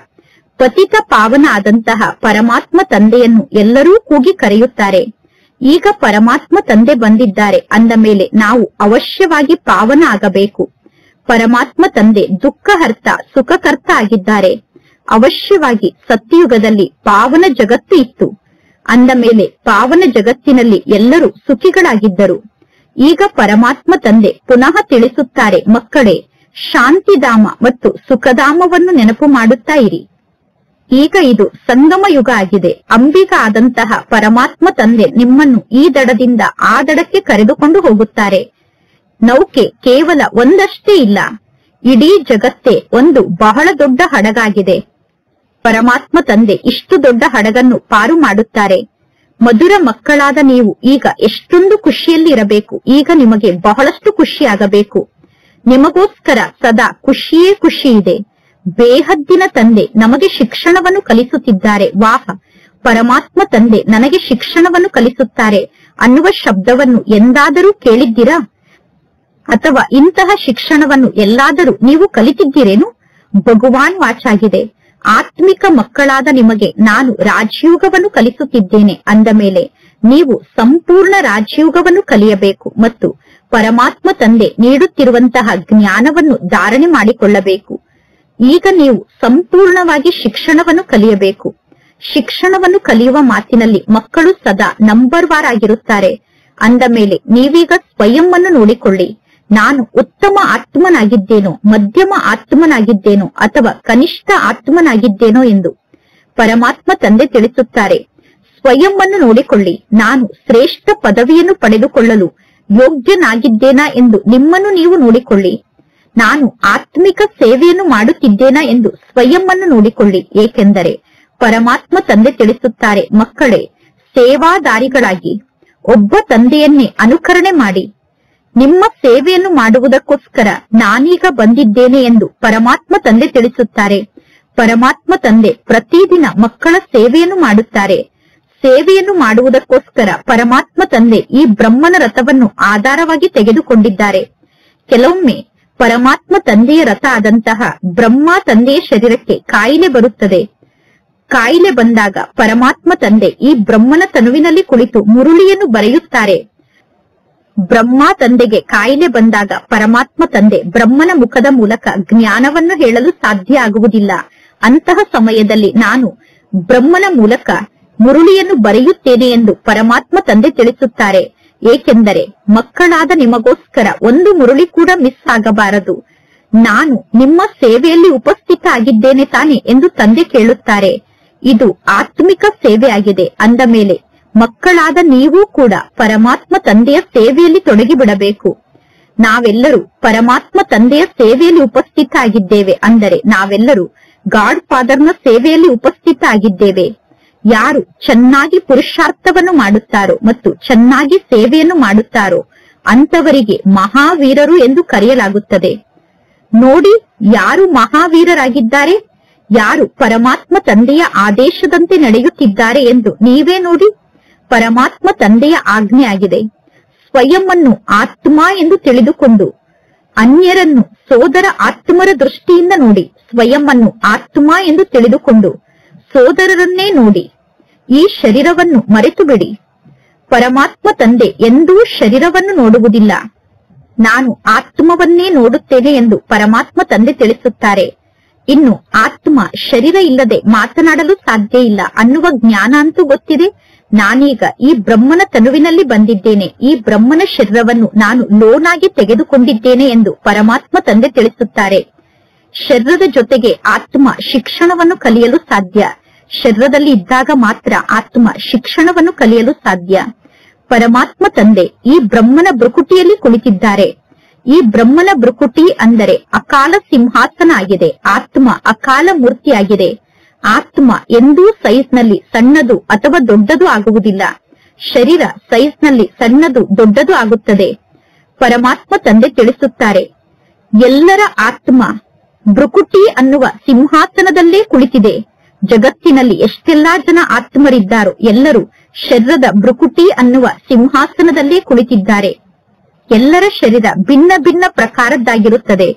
Speaker 1: ಪತಿತ ಪಾವನ ಆದಂತಹ ಪರಮಾತ್ಮ ತಂದೆಯನ್ನು ಎಲ್ಲರೂ ಕೂಗಿ ಕರೆಯುತ್ತಾರೆ. ಈಗ ಪರಮಾತ್ಮ ತಂದೆ ಬಂದಿದ್ದಾರೆ ಅಂದ ಮೇಲೆ ನಾವು ಅವಶ್ಯವಾಗಿ ಪಾವನ ಆಗಬೇಕು. ಪರಮಾತ್ಮ ತಂದೆ ದುಃಖಹರ್ತ ಸುಖಕರ್ತ ಆಗಿದ್ದಾರೆ. ಅವಶ್ಯವಾಗಿ ಸತ್ಯಯುಗದಲ್ಲಿ ಪಾವನ ಜಗತ್ತು ಇತ್ತು. ಅಂದ ಮೇಲೆ ಪಾವನ ಜಗತ್ತಿನಲ್ಲಿ ಎಲ್ಲರೂ ಸುಖಿಗಳಾಗಿದ್ದರು. ಈಗ ಪರಮಾತ್ಮ ತಂದೆ ಪುನಃ ತಿಳಿಸುತ್ತಾರೆ, ಮಕ್ಕಳೇ, ಶಾಂತಿಧಾಮ ಮತ್ತು ಸುಖಧಾಮವನ್ನು ನೆನಪು ಮಾಡುತ್ತಾ ಇರಿ. ಈಗ ಇದು ಸಂಗಮ ಯುಗ ಆಗಿದೆ. ಅಂಬಿಗ ಆದಂತಹ ಪರಮಾತ್ಮ ತಂದೆ ನಿಮ್ಮನ್ನು ಈ ದಡದಿಂದ ಆ ದಡಕ್ಕೆ ಕರೆದುಕೊಂಡು ಹೋಗುತ್ತಾರೆ. ನೌಕೆ ಕೇವಲ ಒಂದಷ್ಟೇ ಇಲ್ಲ, ಇಡೀ ಜಗತ್ತೇ ಒಂದು ಬಹಳ ದೊಡ್ಡ ಹಡಗಾಗಿದೆ. ಪರಮಾತ್ಮ ತಂದೆ ಇಷ್ಟು ದೊಡ್ಡ ಹಡಗನ್ನು ಪಾರು ಮಾಡುತ್ತಾರೆ. ಮಧುರ ಮಕ್ಕಳಾದ ನೀವು ಈಗ ಎಷ್ಟೊಂದು ಖುಷಿಯಲ್ಲಿ ಇರಬೇಕು. ಈಗ ನಿಮಗೆ ಬಹಳಷ್ಟು ಖುಷಿಯಾಗಬೇಕು. ನಿಮಗೋಸ್ಕರ ಸದಾ ಖುಷಿಯೇ ಖುಷಿ ಇದೆ. ಬೇಹದ್ದಿನ ತಂದೆ ನಮಗೆ ಶಿಕ್ಷಣವನ್ನು ಕಲಿಸುತ್ತಿದ್ದಾರೆ. ವಾಹ, ಪರಮಾತ್ಮ ತಂದೆ ನನಗೆ ಶಿಕ್ಷಣವನ್ನು ಕಲಿಸುತ್ತಾರೆ ಅನ್ನುವ ಶಬ್ದವನ್ನು ಎಂದಾದರೂ ಕೇಳಿದ್ದೀರಾ? ಅಥವಾ ಇಂತಹ ಶಿಕ್ಷಣವನ್ನು ಎಲ್ಲಾದರೂ ನೀವು ಕಲಿತಿದ್ದೀರೇನು? ಭಗವಾನ್ ವಾಚಾಗಿದೆ, ಆತ್ಮಿಕ ಮಕ್ಕಳಾದ ನಿಮಗೆ ನಾನು ರಾಜಯೋಗವನ್ನು ಕಲಿಸುತ್ತಿದ್ದೇನೆ. ಅಂದ ಮೇಲೆ ನೀವು ಸಂಪೂರ್ಣ ರಾಜಯೋಗವನ್ನು ಕಲಿಯಬೇಕು ಮತ್ತು ಪರಮಾತ್ಮ ತಂದೆ ನೀಡುತ್ತಿರುವಂತಹ ಜ್ಞಾನವನ್ನು ಧಾರಣೆ ಮಾಡಿಕೊಳ್ಳಬೇಕು. ಈಗ ನೀವು ಸಂಪೂರ್ಣವಾಗಿ ಶಿಕ್ಷಣವನ್ನು ಕಲಿಯಬೇಕು. ಶಿಕ್ಷಣವನ್ನು ಕಲಿಯುವ ಮಾತಿನಲ್ಲಿ ಮಕ್ಕಳು ಸದಾ ನಂಬರ್ ವಾರ್ ಆಗಿರುತ್ತಾರೆ. ಅಂದ ಮೇಲೆ ನೀವೀಗ ಸ್ವಯಂ ಅನ್ನು ನೋಡಿಕೊಳ್ಳಿ. ನಾನು ಉತ್ತಮ ಆತ್ಮನಾಗಿದ್ದೇನೋ, ಮಧ್ಯಮ ಆತ್ಮನಾಗಿದ್ದೇನೋ ಅಥವಾ ಕನಿಷ್ಠ ಆತ್ಮನಾಗಿದ್ದೇನೋ ಎಂದು ಪರಮಾತ್ಮ ತಂದೆ ತಿಳಿಸುತ್ತಾರೆ. ಸ್ವಯಂ ಅನ್ನು ನೋಡಿಕೊಳ್ಳಿ. ನಾನು ಶ್ರೇಷ್ಠ ಪದವಿಯನ್ನು ಪಡೆದುಕೊಳ್ಳಲು ಯೋಗ್ಯನಾಗಿದ್ದೇನಾ ಎಂದು ನಿಮ್ಮನ್ನು ನೀವು ನೋಡಿಕೊಳ್ಳಿ. ನಾನು ಆತ್ಮಿಕ ಸೇವೆಯನ್ನು ಮಾಡುತ್ತಿದ್ದೇನಾ ಎಂದು ಸ್ವಯಂ ಅನ್ನು ನೋಡಿಕೊಳ್ಳಿ. ಏಕೆಂದರೆ ಪರಮಾತ್ಮ ತಂದೆ ತಿಳಿಸುತ್ತಾರೆ, ಮಕ್ಕಳೇ, ಸೇವಾದಾರಿಗಳಾಗಿ ಒಬ್ಬ ತಂದೆಯನ್ನೇ ಅನುಕರಣೆ ಮಾಡಿ. ನಿಮ್ಮ ಸೇವೆಯನ್ನು ಮಾಡುವುದಕ್ಕೋಸ್ಕರ ನಾನೀಗ ಬಂದಿದ್ದೇನೆ ಎಂದು ಪರಮಾತ್ಮ ತಂದೆ ತಿಳಿಸುತ್ತಾರೆ. ಪರಮಾತ್ಮ ತಂದೆ ಪ್ರತಿದಿನ ಮಕ್ಕಳ ಸೇವೆಯನ್ನು ಮಾಡುತ್ತಾರೆ. ಸೇವೆಯನ್ನು ಮಾಡುವುದಕ್ಕೋಸ್ಕರ ಪರಮಾತ್ಮ ತಂದೆ ಈ ಬ್ರಹ್ಮನ ರಥವನ್ನು ಆಧಾರವಾಗಿ ತೆಗೆದುಕೊಂಡಿದ್ದಾರೆ. ಕೆಲವೊಮ್ಮೆ ಪರಮಾತ್ಮ ತಂದೆಯ ರಥ ಆದಂತಹ ಬ್ರಹ್ಮ ತಂದೆಯ ಶರೀರಕ್ಕೆ ಕಾಯಿಲೆ ಬರುತ್ತದೆ. ಕಾಯಿಲೆ ಬಂದಾಗ ಪರಮಾತ್ಮ ತಂದೆ ಈ ಬ್ರಹ್ಮನ ತನುವಿನಲ್ಲಿ ಕುಳಿತು ಮುರುಳಿಯನ್ನು ಬರೆಯುತ್ತಾರೆ. ಬ್ರಹ್ಮ ತಂದೆಗೆ ಕಾಯಿಲೆ ಬಂದಾಗ ಪರಮಾತ್ಮ ತಂದೆ ಬ್ರಹ್ಮನ ಮುಖದ ಮೂಲಕ ಜ್ಞಾನವನ್ನು ಹೇಳಲು ಸಾಧ್ಯ ಆಗುವುದಿಲ್ಲ. ಅಂತಹ ಸಮಯದಲ್ಲಿ ನಾನು ಬ್ರಹ್ಮನ ಮೂಲಕ ಮುರುಳಿಯನ್ನು ಬರೆಯುತ್ತೇನೆ ಎಂದು ಪರಮಾತ್ಮ ತಂದೆ ತಿಳಿಸುತ್ತಾರೆ. ಏಕೆಂದರೆ ಮಕ್ಕಳಾದ ನಿಮಗೋಸ್ಕರ ಒಂದು ಮುರುಳಿ ಕೂಡ ಮಿಸ್ ಆಗಬಾರದು. ನಾನು ನಿಮ್ಮ ಸೇವೆಯಲ್ಲಿ ಉಪಸ್ಥಿತ ಆಗಿದ್ದೇನೆ ತಾನೆ ಎಂದು ತಂದೆ ಕೇಳುತ್ತಾರೆ. ಇದು ಆತ್ಮಿಕ ಸೇವೆ ಆಗಿದೆ. ಅಂದ ಮೇಲೆ ಮಕ್ಕಳಾದ ನೀವೂ ಕೂಡ ಪರಮಾತ್ಮ ತಂದೆಯ ಸೇವೆಯಲ್ಲಿ ತೊಡಗಿಬಿಡಬೇಕು. ನಾವೆಲ್ಲರೂ ಪರಮಾತ್ಮ ತಂದೆಯ ಸೇವೆಯಲ್ಲಿ ಉಪಸ್ಥಿತ ಆಗಿದ್ದೇವೆ. ಅಂದರೆ ನಾವೆಲ್ಲರೂ ಗಾಡ್ ಫಾದರ್ನ ಸೇವೆಯಲ್ಲಿ ಉಪಸ್ಥಿತ ಆಗಿದ್ದೇವೆ. ಯಾರು ಚೆನ್ನಾಗಿ ಪುರುಷಾರ್ಥವನ್ನು ಮಾಡುತ್ತಾರೋ ಮತ್ತು ಚೆನ್ನಾಗಿ ಸೇವೆಯನ್ನು ಮಾಡುತ್ತಾರೋ ಅಂತವರಿಗೆ ಮಹಾವೀರರು ಎಂದು ಕರೆಯಲಾಗುತ್ತದೆ. ನೋಡಿ, ಯಾರು ಮಹಾವೀರರಾಗಿದ್ದಾರೆ, ಯಾರು ಪರಮಾತ್ಮ ತಂದೆಯ ಆದೇಶದಂತೆ ನಡೆಯುತ್ತಿದ್ದಾರೆ ಎಂದು ನೀವೇ ನೋಡಿ. ಪರಮಾತ್ಮ ತಂದೆಯ ಆಜ್ಞೆ ಆಗಿದೆ. ಸ್ವಯಂ ಅನ್ನು ಆತ್ಮ ಎಂದು ತಿಳಿದುಕೊಂಡು ಅನ್ಯರನ್ನು ಸೋದರ ಆತ್ಮರ ದೃಷ್ಟಿಯಿಂದ ನೋಡಿ. ಸ್ವಯಂ ಅನ್ನು ಆತ್ಮ ಎಂದು ತಿಳಿದುಕೊಂಡು ಸೋದರರನ್ನೇ ನೋಡಿ. ಈ ಶರೀರವನ್ನು ಮರೆತು ಬಿಡಿ. ಪರಮಾತ್ಮ ತಂದೆ ಎಂದೂ ಶರೀರವನ್ನು ನೋಡುವುದಿಲ್ಲ. ನಾನು ಆತ್ಮವನ್ನೇ ನೋಡುತ್ತೇನೆ ಎಂದು ಪರಮಾತ್ಮ ತಂದೆ ತಿಳಿಸುತ್ತಾರೆ. ಇನ್ನು ಆತ್ಮ ಶರೀರ ಇಲ್ಲದೆ ಮಾತನಾಡಲು ಸಾಧ್ಯ ಇಲ್ಲ ಅನ್ನುವ ಜ್ಞಾನ ಅಂತೂ ಗೊತ್ತಿದೆ. ನಾನೀಗ ಈ ಬ್ರಹ್ಮನ ತನುವಿನಲ್ಲಿ ಬಂದಿದ್ದೇನೆ. ಈ ಬ್ರಹ್ಮನ ಶರೀರವನ್ನು ನಾನು ಲೋನಾಗಿ ತೆಗೆದುಕೊಂಡಿದ್ದೇನೆ ಎಂದು ಪರಮಾತ್ಮ ತಂದೆ ತಿಳಿಸುತ್ತಾರೆ. ಶರೀರದ ಜೊತೆಗೆ ಆತ್ಮ ಶಿಕ್ಷಣವನ್ನು ಕಲಿಯಲು ಸಾಧ್ಯ. ಶರೀರದಲ್ಲಿ ಇದ್ದಾಗ ಮಾತ್ರ ಆತ್ಮ ಶಿಕ್ಷಣವನ್ನು ಕಲಿಯಲು ಸಾಧ್ಯ. ಪರಮಾತ್ಮ ತಂದೆ ಈ ಬ್ರಹ್ಮನ ಭ್ರುಕುಟಿಯಲ್ಲಿ ಕುಳಿತಿದ್ದಾರೆ. ಈ ಬ್ರಹ್ಮನ ಭ್ರುಕುಟಿ ಅಂದರೆ ಅಕಾಲ ಸಿಂಹಾಸನ ಆಗಿದೆ. ಆತ್ಮ ಅಕಾಲ ಮೂರ್ತಿಯಾಗಿದೆ. ಆತ್ಮ ಎಂದೂ ಸೈಜ್ನಲ್ಲಿ ಸಣ್ಣದು ಅಥವಾ ದೊಡ್ಡದು ಆಗುವುದಿಲ್ಲ. ಶರೀರ ಸೈಜ್ನಲ್ಲಿ ಸಣ್ಣದು ದೊಡ್ಡದು ಆಗುತ್ತದೆ. ಪರಮಾತ್ಮ ತಂದೆ ತಿಳಿಸುತ್ತಾರೆ, ಎಲ್ಲರ ಆತ್ಮ ಭೃಕುಟಿ ಅನ್ನುವ ಸಿಂಹಾಸನದಲ್ಲೇ ಕುಳಿತಿದೆ. ಜಗತ್ತಿನಲ್ಲಿ ಎಷ್ಟೆಲ್ಲಾ ಜನ ಆತ್ಮರಿದ್ದಾರೋ ಎಲ್ಲರೂ ಶರೀರದ ಭೃಕುಟಿ ಅನ್ನುವ ಸಿಂಹಾಸನದಲ್ಲೇ ಕುಳಿತಿದ್ದಾರೆ. ಎಲ್ಲರ ಶರೀರ ಭಿನ್ನ ಭಿನ್ನ ಪ್ರಕಾರದ್ದಾಗಿರುತ್ತದೆ.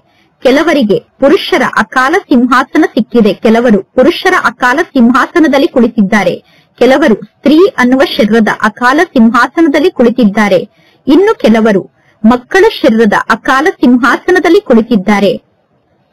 Speaker 1: ಕೆಲವರಿಗೆ ಪುರುಷರ ಅಕಾಲ ಸಿಂಹಾಸನ ಸಿಕ್ಕಿದೆ, ಕೆಲವರು ಪುರುಷರ ಅಕಾಲ ಸಿಂಹಾಸನದಲ್ಲಿ ಕುಳಿತಿದ್ದಾರೆ, ಕೆಲವರು ಸ್ತ್ರೀ ಅನ್ನುವ ಶರೀರದ ಅಕಾಲ ಸಿಂಹಾಸನದಲ್ಲಿ ಕುಳಿತಿದ್ದಾರೆ, ಇನ್ನು ಕೆಲವರು ಮಕ್ಕಳ ಶರೀರದ ಅಕಾಲ ಸಿಂಹಾಸನದಲ್ಲಿ ಕುಳಿತಿದ್ದಾರೆ.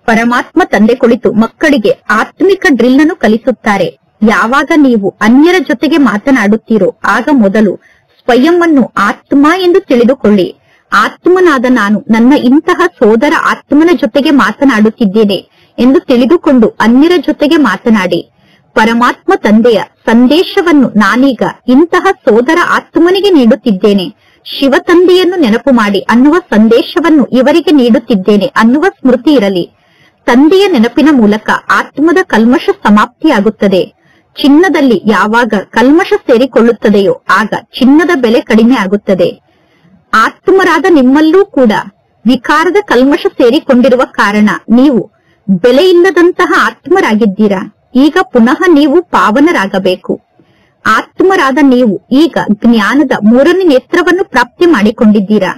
Speaker 1: ಪರಮಾತ್ಮ ತಂದೆ ಕುಳಿತು ಮಕ್ಕಳಿಗೆ ಆತ್ಮಿಕ ಡ್ರಿಲ್ ಅನ್ನು ಕಲಿಸುತ್ತಾರೆ. ಯಾವಾಗ ನೀವು ಅನ್ಯರ ಜೊತೆಗೆ ಮಾತನಾಡುತ್ತೀರೋ ಆಗ ಮೊದಲು ಸ್ವಯಂ ಅನ್ನು ಆತ್ಮ ಎಂದು ತಿಳಿದುಕೊಳ್ಳಿ. ಆತ್ಮನಾದ ನಾನು ನನ್ನ ಇಂತಹ ಸೋದರ ಆತ್ಮನ ಜೊತೆಗೆ ಮಾತನಾಡುತ್ತಿದ್ದೇನೆ ಎಂದು ತಿಳಿದುಕೊಂಡು ಅನ್ಯರ ಜೊತೆಗೆ ಮಾತನಾಡಿ. ಪರಮಾತ್ಮ ತಂದೆಯ ಸಂದೇಶವನ್ನು ನಾನೀಗ ಇಂತಹ ಸೋದರ ಆತ್ಮನಿಗೆ ನೀಡುತ್ತಿದ್ದೇನೆ, ಶಿವ ತಂದೆಯನ್ನು ನೆನಪು ಮಾಡಿ ಅನ್ನುವ ಸಂದೇಶವನ್ನು ಇವರಿಗೆ ನೀಡುತ್ತಿದ್ದೇನೆ ಅನ್ನುವ ಸ್ಮೃತಿ ಇರಲಿ. ತಂದೆಯ ನೆನಪಿನ ಮೂಲಕ ಆತ್ಮದ ಕಲ್ಮಶ ಸಮಾಪ್ತಿಯಾಗುತ್ತದೆ. ಚಿನ್ನದಲ್ಲಿ ಯಾವಾಗ ಕಲ್ಮಶ ಸೇರಿಕೊಳ್ಳುತ್ತದೆಯೋ ಆಗ ಚಿನ್ನದ ಬೆಲೆ ಕಡಿಮೆ ಆಗುತ್ತದೆ. ಆತ್ಮರಾದ ನಿಮ್ಮಲ್ಲೂ ಕೂಡ ವಿಕಾರದ ಕಲ್ಮಶ ಸೇರಿಕೊಂಡಿರುವ ಕಾರಣ ನೀವು ಬೆಲೆಯಿಲ್ಲದಂತಹ ಆತ್ಮರಾಗಿದ್ದೀರಾ. ಈಗ ಪುನಃ ನೀವು ಪಾವನರಾಗಬೇಕು. ಆತ್ಮರಾದ ನೀವು ಈಗ ಜ್ಞಾನದ 3ನೇ ನೇತ್ರವನ್ನು ಪ್ರಾಪ್ತಿ ಮಾಡಿಕೊಂಡಿದ್ದೀರಾ.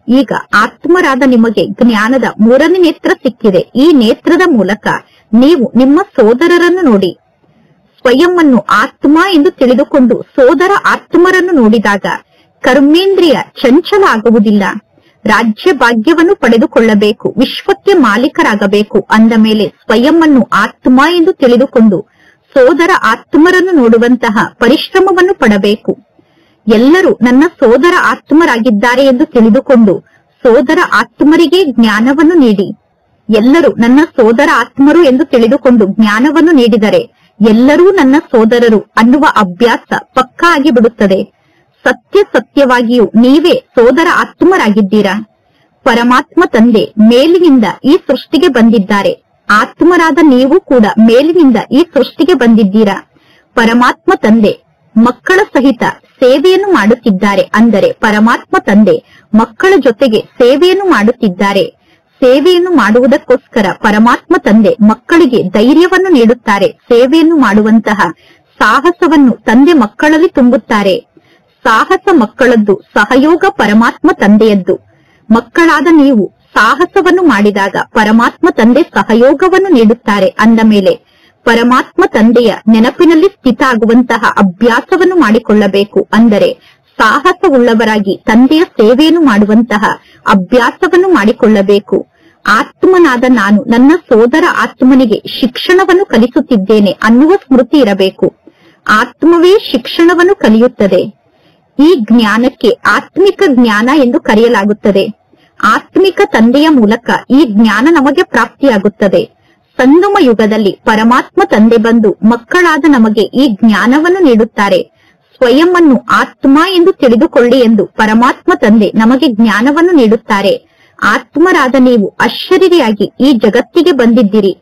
Speaker 1: ಈಗ ಆತ್ಮರಾದ ನಿಮಗೆ ಜ್ಞಾನದ 3ನೇ ನೇತ್ರ ಸಿಕ್ಕಿದೆ. ಈ ನೇತ್ರದ ಮೂಲಕ ನೀವು ನಿಮ್ಮ ಸೋದರರನ್ನು ನೋಡಿ. ಸ್ವಯಂ ಅನ್ನು ಆತ್ಮ ಎಂದು ತಿಳಿದುಕೊಂಡು ಸೋದರ ಆತ್ಮರನ್ನು ನೋಡಿದಾಗ ಕರ್ಮೇಂದ್ರಿಯ ಚಂಚಲ ಆಗುವುದಿಲ್ಲ. ರಾಜ್ಯ ಭಾಗ್ಯವನ್ನು ಪಡೆದುಕೊಳ್ಳಬೇಕು, ವಿಶ್ವಕ್ಕೆ ಮಾಲೀಕರಾಗಬೇಕು ಅಂದ ಮೇಲೆ ಸ್ವಯಂ ಅನ್ನು ಆತ್ಮ ಎಂದು ತಿಳಿದುಕೊಂಡು ಸೋದರ ಆತ್ಮರನ್ನು ನೋಡುವಂತಹ ಪರಿಶ್ರಮವನ್ನು ಪಡಬೇಕು. ಎಲ್ಲರೂ ನನ್ನ ಸೋದರ ಆತ್ಮರಾಗಿದ್ದಾರೆ ಎಂದು ತಿಳಿದುಕೊಂಡು ಸೋದರ ಆತ್ಮರಿಗೆ ಜ್ಞಾನವನ್ನು ನೀಡಿ. ಎಲ್ಲರೂ ನನ್ನ ಸೋದರ ಆತ್ಮರು ಎಂದು ತಿಳಿದುಕೊಂಡು ಜ್ಞಾನವನ್ನು ನೀಡಿದರೆ ಎಲ್ಲರೂ ನನ್ನ ಸೋದರರು ಅನ್ನುವ ಅಭ್ಯಾಸ ಪಕ್ಕಾ ಆಗಿಬಿಡುತ್ತದೆ. ಸತ್ಯವಾಗಿಯೂ ನೀವೇ ಸೋದರ ಆತ್ಮರಾಗಿದ್ದೀರಾ. ಪರಮಾತ್ಮ ತಂದೆ ಮೇಲಿನಿಂದ ಈ ಸೃಷ್ಟಿಗೆ ಬಂದಿದ್ದಾರೆ. ಆತ್ಮರಾದ ನೀವು ಕೂಡ ಮೇಲಿನಿಂದ ಈ ಸೃಷ್ಟಿಗೆ ಬಂದಿದ್ದೀರಾ. ಪರಮಾತ್ಮ ತಂದೆ ಮಕ್ಕಳ ಸಹಿತ ಸೇವೆಯನ್ನು ಮಾಡುತ್ತಿದ್ದಾರೆ. ಅಂದರೆ ಪರಮಾತ್ಮ ತಂದೆ ಮಕ್ಕಳ ಜೊತೆಗೆ ಸೇವೆಯನ್ನು ಮಾಡುತ್ತಿದ್ದಾರೆ. ಸೇವೆಯನ್ನು ಮಾಡುವುದಕ್ಕೋಸ್ಕರ ಪರಮಾತ್ಮ ತಂದೆ ಮಕ್ಕಳಿಗೆ ಧೈರ್ಯವನ್ನು ನೀಡುತ್ತಾರೆ. ಸೇವೆಯನ್ನು ಮಾಡುವಂತಹ ಸಾಹಸವನ್ನು ತಂದೆ ಮಕ್ಕಳಲ್ಲಿ ತುಂಬುತ್ತಾರೆ. ಸಾಹಸ ಮಕ್ಕಳದ್ದು, ಸಹಯೋಗ ಪರಮಾತ್ಮ ತಂದೆಯದ್ದು. ಮಕ್ಕಳಾದ ನೀವು ಸಾಹಸವನ್ನು ಮಾಡಿದಾಗ ಪರಮಾತ್ಮ ತಂದೆ ಸಹಯೋಗವನ್ನು ನೀಡುತ್ತಾರೆ. ಅಂದ ಮೇಲೆ ಪರಮಾತ್ಮ ತಂದೆಯ ನೆನಪಿನಲ್ಲಿ ಸ್ಥಿತ ಆಗುವಂತಹ ಅಭ್ಯಾಸವನ್ನು ಮಾಡಿಕೊಳ್ಳಬೇಕು. ಅಂದರೆ ಸಾಹಸವುಳ್ಳವರಾಗಿ ತಂದೆಯ ಸೇವೆಯನ್ನು ಮಾಡುವಂತಹ ಅಭ್ಯಾಸವನ್ನು ಮಾಡಿಕೊಳ್ಳಬೇಕು. ಆತ್ಮನಾದ ನಾನು ನನ್ನ ಸೋದರ ಆತ್ಮನಿಗೆ ಶಿಕ್ಷಣವನ್ನು ಕಲಿಸುತ್ತಿದ್ದೇನೆ ಅನ್ನುವ ಸ್ಮೃತಿ ಇರಬೇಕು. ಆತ್ಮವೇ ಶಿಕ್ಷಣವನ್ನು ಕಲಿಯುತ್ತದೆ. ಈ ಜ್ಞಾನಕ್ಕೆ ಆತ್ಮಿಕ ಜ್ಞಾನ ಎಂದು ಕರೆಯಲಾಗುತ್ತದೆ. ಆತ್ಮಿಕ ತಂದೆಯ ಮೂಲಕ ಈ ಜ್ಞಾನ ನಮಗೆ ಪ್ರಾಪ್ತಿಯಾಗುತ್ತದೆ. ಸಂಗಮ ಯುಗದಲ್ಲಿ ಪರಮಾತ್ಮ ತಂದೆ ಬಂದು ಮಕ್ಕಳಾದ ನಮಗೆ ಈ ಜ್ಞಾನವನ್ನು ನೀಡುತ್ತಾರೆ. ಸ್ವಯಂ ಅನ್ನು ಆತ್ಮ ಎಂದು ತಿಳಿದುಕೊಳ್ಳಿ ಎಂದು ಪರಮಾತ್ಮ ತಂದೆ ನಮಗೆ ಜ್ಞಾನವನ್ನು ನೀಡುತ್ತಾರೆ. ಆತ್ಮರಾದ ನೀವು ಅಶರೀರಿಯಾಗಿ ಈ ಜಗತ್ತಿಗೆ ಬಂದಿದ್ದೀರಿ.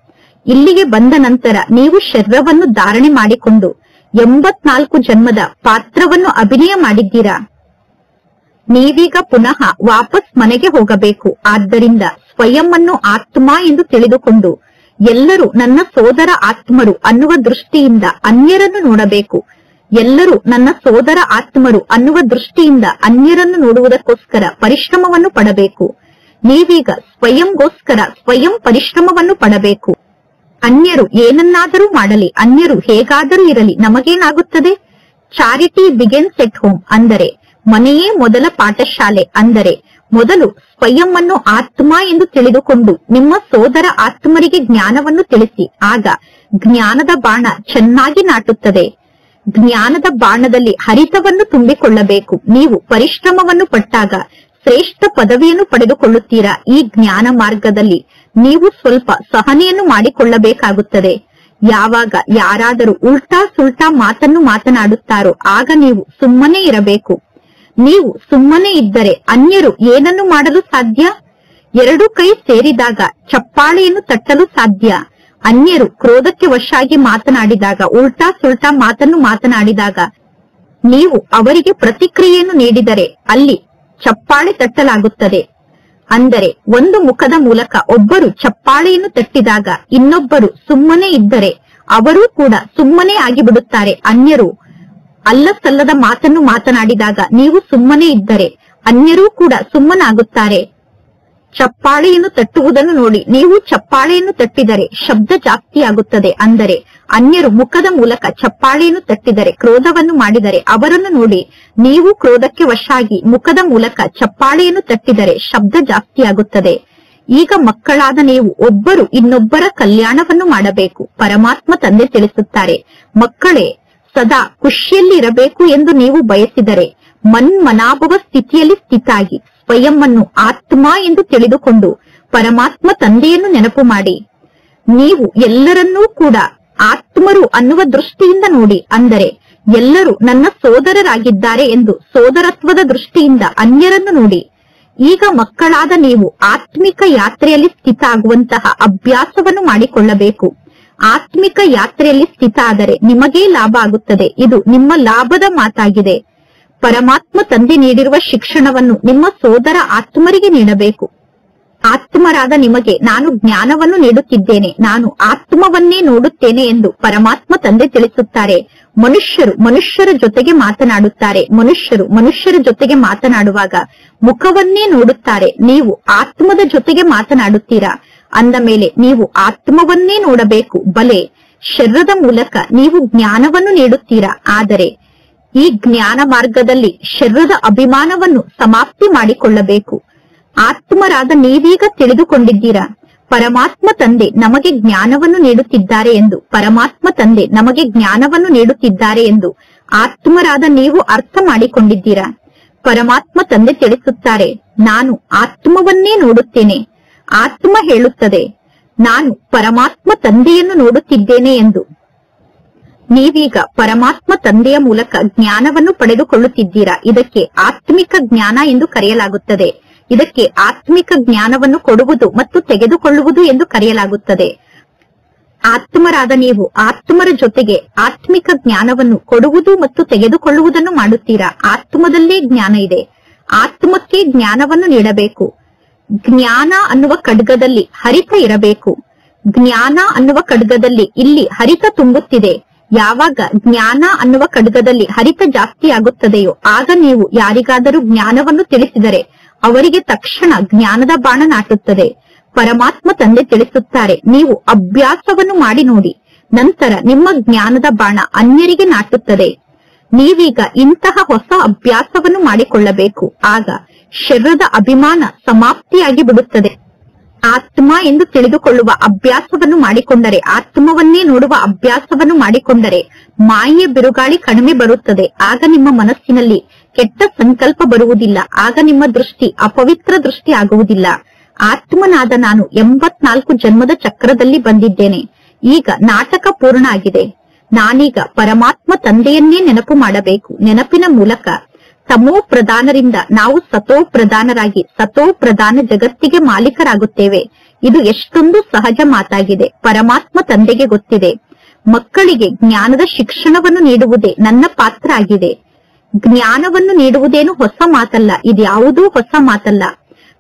Speaker 1: ಇಲ್ಲಿಗೆ ಬಂದ ನಂತರ ನೀವು ಶರೀರವನ್ನು ಧಾರಣೆ ಮಾಡಿಕೊಂಡು 84 ಜನ್ಮದ ಪಾತ್ರವನ್ನು ಅಭಿನಯ ಮಾಡಿದ್ದೀರಾ. ನೀವೀಗ ಪುನಃ ವಾಪಸ್ ಮನೆಗೆ ಹೋಗಬೇಕು. ಆದ್ದರಿಂದ ಸ್ವಯಂ ಅನ್ನು ಆತ್ಮ ಎಂದು ತಿಳಿದುಕೊಂಡು ಎಲ್ಲರೂ ನನ್ನ ಸೋದರ ಆತ್ಮರು ಅನ್ನುವ ದೃಷ್ಟಿಯಿಂದ ಅನ್ಯರನ್ನು ನೋಡಬೇಕು. ಎಲ್ಲರೂ ನನ್ನ ಸೋದರ ಆತ್ಮರು ಅನ್ನುವ ದೃಷ್ಟಿಯಿಂದ ಅನ್ಯರನ್ನು ನೋಡುವುದಕ್ಕೋಸ್ಕರ ಪರಿಶ್ರಮವನ್ನು ಪಡಬೇಕು. ನೀವೀಗ ಸ್ವಯಂಗೋಸ್ಕರ ಸ್ವಯಂ ಪರಿಶ್ರಮವನ್ನು ಪಡಬೇಕು. ಅನ್ಯರು ಏನನ್ನಾದರೂ ಮಾಡಲಿ, ಅನ್ಯರು ಹೇಗಾದರೂ ಇರಲಿ, ನಮಗೇನಾಗುತ್ತದೆ? Charity begins at home. ಅಂದರೆ ಮನೆಯೇ ಮೊದಲ ಪಾಠಶಾಲೆ. ಅಂದರೆ ಮೊದಲು ಸ್ವಯಂ ಅನ್ನು ಆತ್ಮ ಎಂದು ತಿಳಿದುಕೊಂಡು ನಿಮ್ಮ ಸೋದರ ಆತ್ಮರಿಗೆ ಜ್ಞಾನವನ್ನು ತಿಳಿಸಿ. ಆಗ ಜ್ಞಾನದ ಬಾಣ ಚೆನ್ನಾಗಿ ನಾಟುತ್ತದೆ. ಜ್ಞಾನದ ಬಾಣದಲ್ಲಿ ಹರಿತವನ್ನು ತುಂಬಿಕೊಳ್ಳಬೇಕು. ನೀವು ಪರಿಶ್ರಮವನ್ನು ಪಟ್ಟಾಗ ಶ್ರೇಷ್ಠ ಪದವಿಯನ್ನು ಪಡೆದುಕೊಳ್ಳುತ್ತೀರಾ. ಈ ಜ್ಞಾನ ಮಾರ್ಗದಲ್ಲಿ ನೀವು ಸ್ವಲ್ಪ ಸಹನೆಯನ್ನು ಮಾಡಿಕೊಳ್ಳಬೇಕಾಗುತ್ತದೆ. ಯಾವಾಗ ಯಾರಾದರೂ ಉಲ್ಟಾ ಸುಲ್ಟಾ ಮಾತನ್ನು ಮಾತನಾಡುತ್ತಾರೋ ಆಗ ನೀವು ಸುಮ್ಮನೆ ಇರಬೇಕು. ನೀವು ಸುಮ್ಮನೆ ಇದ್ದರೆ ಅನ್ಯರು ಏನನ್ನು ಮಾಡಲು ಸಾಧ್ಯ? 2 ಕೈ ಸೇರಿದಾಗ ಚಪ್ಪಾಳೆಯನ್ನು ತಟ್ಟಲು ಸಾಧ್ಯ. ಅನ್ಯರು ಕ್ರೋಧಕ್ಕೆ ವಶಾಗಿ ಮಾತನಾಡಿದಾಗ, ಉಲ್ಟಾ ಸುಲ್ಟಾ ಮಾತನ್ನು ಮಾತನಾಡಿದಾಗ ನೀವು ಅವರಿಗೆ ಪ್ರತಿಕ್ರಿಯೆಯನ್ನು ನೀಡಿದರೆ ಅಲ್ಲಿ ಚಪ್ಪಾಳೆ ತಟ್ಟಲಾಗುತ್ತದೆ. ಅಂದರೆ ಒಂದು ಮುಖದ ಮೂಲಕ ಒಬ್ಬರು ಚಪ್ಪಾಳೆಯನ್ನು ತಟ್ಟಿದಾಗ ಇನ್ನೊಬ್ಬರು ಸುಮ್ಮನೆ ಇದ್ದರೆ ಅವರೂ ಕೂಡ ಸುಮ್ಮನೆ ಆಗಿಬಿಡುತ್ತಾರೆ. ಅನ್ಯರು ಅಲ್ಲಸಲ್ಲದ ಮಾತನ್ನು ಮಾತನಾಡಿದಾಗ ನೀವು ಸುಮ್ಮನೆ ಇದ್ದರೆ ಅನ್ಯರೂ ಕೂಡ ಸುಮ್ಮನಾಗುತ್ತಾರೆ. ಚಪ್ಪಾಳೆಯನ್ನು ತಟ್ಟುವುದನ್ನು ನೋಡಿ ನೀವು ಚಪ್ಪಾಳೆಯನ್ನು ತಟ್ಟಿದರೆ ಶಬ್ದ ಜಾಸ್ತಿಯಾಗುತ್ತದೆ. ಅಂದರೆ ಅನ್ಯರು ಮುಖದ ಮೂಲಕ ಚಪ್ಪಾಳೆಯನ್ನು ತಟ್ಟಿದರೆ, ಕ್ರೋಧವನ್ನು ಮಾಡಿದರೆ ಅವರನ್ನು ನೋಡಿ ನೀವು ಕ್ರೋಧಕ್ಕೆ ವಶಾಗಿ ಮುಖದ ಮೂಲಕ ಚಪ್ಪಾಳೆಯನ್ನು ತಟ್ಟಿದರೆ ಶಬ್ದ ಜಾಸ್ತಿಯಾಗುತ್ತದೆ. ಈಗ ಮಕ್ಕಳಾದ ನೀವು ಒಬ್ಬರು ಇನ್ನೊಬ್ಬರ ಕಲ್ಯಾಣವನ್ನು ಮಾಡಬೇಕು. ಪರಮಾತ್ಮ ತಂದೆ ತಿಳಿಸುತ್ತಾರೆ, ಮಕ್ಕಳೇ ಸದಾ ಖುಷಿಯಲ್ಲಿ ಇರಬೇಕು ಎಂದು ನೀವು ಬಯಸಿದರೆ ಮನ್ಮನಾಭವ ಸ್ಥಿತಿಯಲ್ಲಿ ಸ್ಥಿತಾಗಿ ಸ್ವಯಂವನ್ನು ಆತ್ಮ ಎಂದು ತಿಳಿದುಕೊಂಡು ಪರಮಾತ್ಮ ತಂದೆಯನ್ನು ನೆನಪು ಮಾಡಿ. ನೀವು ಎಲ್ಲರನ್ನೂ ಕೂಡ ಆತ್ಮರು ಅನ್ನುವ ದೃಷ್ಟಿಯಿಂದ ನೋಡಿ. ಅಂದರೆ ಎಲ್ಲರೂ ನನ್ನ ಸೋದರರಾಗಿದ್ದಾರೆ ಎಂದು ಸೋದರತ್ವದ ದೃಷ್ಟಿಯಿಂದ ಅನ್ಯರನ್ನು ನೋಡಿ. ಈಗ ಮಕ್ಕಳಾದ ನೀವು ಆತ್ಮಿಕ ಯಾತ್ರೆಯಲ್ಲಿ ಸ್ಥಿತ ಆಗುವಂತಹ ಅಭ್ಯಾಸವನ್ನು ಮಾಡಿಕೊಳ್ಳಬೇಕು. ಆತ್ಮಿಕ ಯಾತ್ರೆಯಲ್ಲಿ ಸ್ಥಿತ ಆದರೆ ನಿಮಗೇ ಲಾಭ ಆಗುತ್ತದೆ. ಇದು ನಿಮ್ಮ ಲಾಭದ ಮಾತಾಗಿದೆ. ಪರಮಾತ್ಮ ತಂದೆ ನೀಡಿರುವ ಶಿಕ್ಷಣವನ್ನು ನಿಮ್ಮ ಸೋದರ ಆತ್ಮರಿಗೆ ನೀಡಬೇಕು. ಆತ್ಮರಾದ ನಿಮಗೆ ನಾನು ಜ್ಞಾನವನ್ನು ನೀಡುತ್ತಿದ್ದೇನೆ, ನಾನು ಆತ್ಮವನ್ನೇ ನೋಡುತ್ತೇನೆ ಎಂದು ಪರಮಾತ್ಮ ತಂದೆ ತಿಳಿಸುತ್ತಾರೆ. ಮನುಷ್ಯರು ಮನುಷ್ಯರ ಜೊತೆಗೆ ಮಾತನಾಡುತ್ತಾರೆ. ಮನುಷ್ಯರು ಮನುಷ್ಯರ ಜೊತೆಗೆ ಮಾತನಾಡುವಾಗ ಮುಖವನ್ನೇ ನೋಡುತ್ತಾರೆ. ನೀವು ಆತ್ಮದ ಜೊತೆಗೆ ಮಾತನಾಡುತ್ತೀರಾ ಅಂದ ಮೇಲೆ ನೀವು ಆತ್ಮವನ್ನೇ ನೋಡಬೇಕು. ಬಲೆ ಶರೀರದ ಮೂಲಕ ನೀವು ಜ್ಞಾನವನ್ನು ನೀಡುತ್ತೀರಾ. ಆದರೆ ಈ ಜ್ಞಾನ ಮಾರ್ಗದಲ್ಲಿ ಶರೀರದ ಅಭಿಮಾನವನ್ನು ಸಮಾಪ್ತಿ ಮಾಡಿಕೊಳ್ಳಬೇಕು. ಆತ್ಮರಾದ ನೀವೀಗ ತಿಳಿದುಕೊಂಡಿದ್ದೀರಾ ಪರಮಾತ್ಮ ತಂದೆ ನಮಗೆ ಜ್ಞಾನವನ್ನು ನೀಡುತ್ತಿದ್ದಾರೆ ಎಂದು. ಪರಮಾತ್ಮ ತಂದೆ ನಮಗೆ ಜ್ಞಾನವನ್ನು ನೀಡುತ್ತಿದ್ದಾರೆ ಎಂದು ಆತ್ಮರಾದ ನೀವು ಅರ್ಥ ಮಾಡಿಕೊಂಡಿದ್ದೀರಾ. ಪರಮಾತ್ಮ ತಂದೆ ತಿಳಿಸುತ್ತಾರೆ, ನಾನು ಆತ್ಮವನ್ನೇ ನೋಡುತ್ತೇನೆ. ಆತ್ಮ ಹೇಳುತ್ತದೆ, ನಾನು ಪರಮಾತ್ಮ ತಂದೆಯನ್ನು ನೋಡುತ್ತಿದ್ದೇನೆ ಎಂದು. ನೀವೀಗ ಪರಮಾತ್ಮ ತಂದೆಯ ಮೂಲಕ ಜ್ಞಾನವನ್ನು ಪಡೆದುಕೊಳ್ಳುತ್ತಿದ್ದೀರಾ. ಇದಕ್ಕೆ ಆತ್ಮಿಕ ಜ್ಞಾನ ಎಂದು ಕರೆಯಲಾಗುತ್ತದೆ. ಇದಕ್ಕೆ ಆತ್ಮಿಕ ಜ್ಞಾನವನ್ನು ಕೊಡುವುದು ಮತ್ತು ತೆಗೆದುಕೊಳ್ಳುವುದು ಎಂದು ಕರೆಯಲಾಗುತ್ತದೆ. ಆತ್ಮರಾದ ನೀವು ಆತ್ಮರ ಜೊತೆಗೆ ಆತ್ಮಿಕ ಜ್ಞಾನವನ್ನು ಕೊಡುವುದು ಮತ್ತು ತೆಗೆದುಕೊಳ್ಳುವುದನ್ನು ಮಾಡುತ್ತೀರಾ. ಆತ್ಮದಲ್ಲೇ ಜ್ಞಾನ ಇದೆ. ಆತ್ಮಕ್ಕೆ ಜ್ಞಾನವನ್ನು ನೀಡಬೇಕು. ಜ್ಞಾನ ಅನ್ನುವ ಖಡ್ಗದಲ್ಲಿ ಹರಿತ ಇರಬೇಕು. ಜ್ಞಾನ ಅನ್ನುವ ಖಡ್ಗದಲ್ಲಿ ಇಲ್ಲಿ ಹರಿತ ತುಂಬುತ್ತಿದೆ. ಯಾವಾಗ ಜ್ಞಾನ ಅನ್ನುವ ಖಡ್ಗದಲ್ಲಿ ಹರಿತ ಜಾಸ್ತಿ ಆಗುತ್ತದೆಯೋ ಆಗ ನೀವು ಯಾರಿಗಾದರೂ ಜ್ಞಾನವನ್ನು ತಿಳಿಸಿದರೆ ಅವರಿಗೆ ತಕ್ಷಣ ಜ್ಞಾನದ ಬಾಣ ನಾಟುತ್ತದೆ. ಪರಮಾತ್ಮ ತಂದೆ ತಿಳಿಸುತ್ತಾರೆ, ನೀವು ಅಭ್ಯಾಸವನ್ನು ಮಾಡಿ ನೋಡಿ, ನಂತರ ನಿಮ್ಮ ಜ್ಞಾನದ ಬಾಣ ಅನ್ಯರಿಗೆ ನಾಟುತ್ತದೆ. ನೀವೀಗ ಇಂತಹ ಹೊಸ ಅಭ್ಯಾಸವನ್ನು ಮಾಡಿಕೊಳ್ಳಬೇಕು. ಆಗ ಶರೀರದ ಅಭಿಮಾನ ಸಮಾಪ್ತಿಯಾಗಿ ಬಿಡುತ್ತದೆ. ಆತ್ಮ ಎಂದು ತಿಳಿದುಕೊಳ್ಳುವ ಅಭ್ಯಾಸವನ್ನು ಮಾಡಿಕೊಂಡರೆ, ಆತ್ಮವನ್ನೇ ನೋಡುವ ಅಭ್ಯಾಸವನ್ನು ಮಾಡಿಕೊಂಡರೆ ಮಾಯೆಯ ಬಿರುಗಾಳಿ ಕಡಿಮೆ ಬರುತ್ತದೆ. ಆಗ ನಿಮ್ಮ ಮನಸ್ಸಿನಲ್ಲಿ ಕೆಟ್ಟ ಸಂಕಲ್ಪ ಬರುವುದಿಲ್ಲ. ಆಗ ನಿಮ್ಮ ದೃಷ್ಟಿ ಅಪವಿತ್ರ ದೃಷ್ಟಿ ಆಗುವುದಿಲ್ಲ. ಆತ್ಮನಾದ ನಾನು 84 ಜನ್ಮದ ಚಕ್ರದಲ್ಲಿ ಬಂದಿದ್ದೇನೆ. ಈಗ ನಾಟಕ ಪೂರ್ಣ ಆಗಿದೆ. ನಾನೀಗ ಪರಮಾತ್ಮ ತಂದೆಯನ್ನೇ ನೆನಪು ಮಾಡಬೇಕು. ನೆನಪಿನ ಮೂಲಕ ತಮೋ ಪ್ರಧಾನರಿಂದ ನಾವು ಸತೋ ಪ್ರಧಾನರಾಗಿ ಸತೋ ಪ್ರಧಾನ ಜಗತ್ತಿಗೆ ಮಾಲೀಕರಾಗುತ್ತೇವೆ. ಇದು ಎಷ್ಟೊಂದು ಸಹಜ ಮಾತಾಗಿದೆ. ಪರಮಾತ್ಮ ತಂದೆಗೆ ಗೊತ್ತಿದೆ. ಮಕ್ಕಳಿಗೆ ಜ್ಞಾನದ ಶಿಕ್ಷಣವನ್ನು ನೀಡುವುದೇ ನನ್ನ ಪಾತ್ರ ಆಗಿದೆ. ಜ್ಞಾನವನ್ನು ನೀಡುವುದೇನು ಹೊಸ ಮಾತಲ್ಲ. ಇದ್ಯಾವುದೂ ಹೊಸ ಮಾತಲ್ಲ.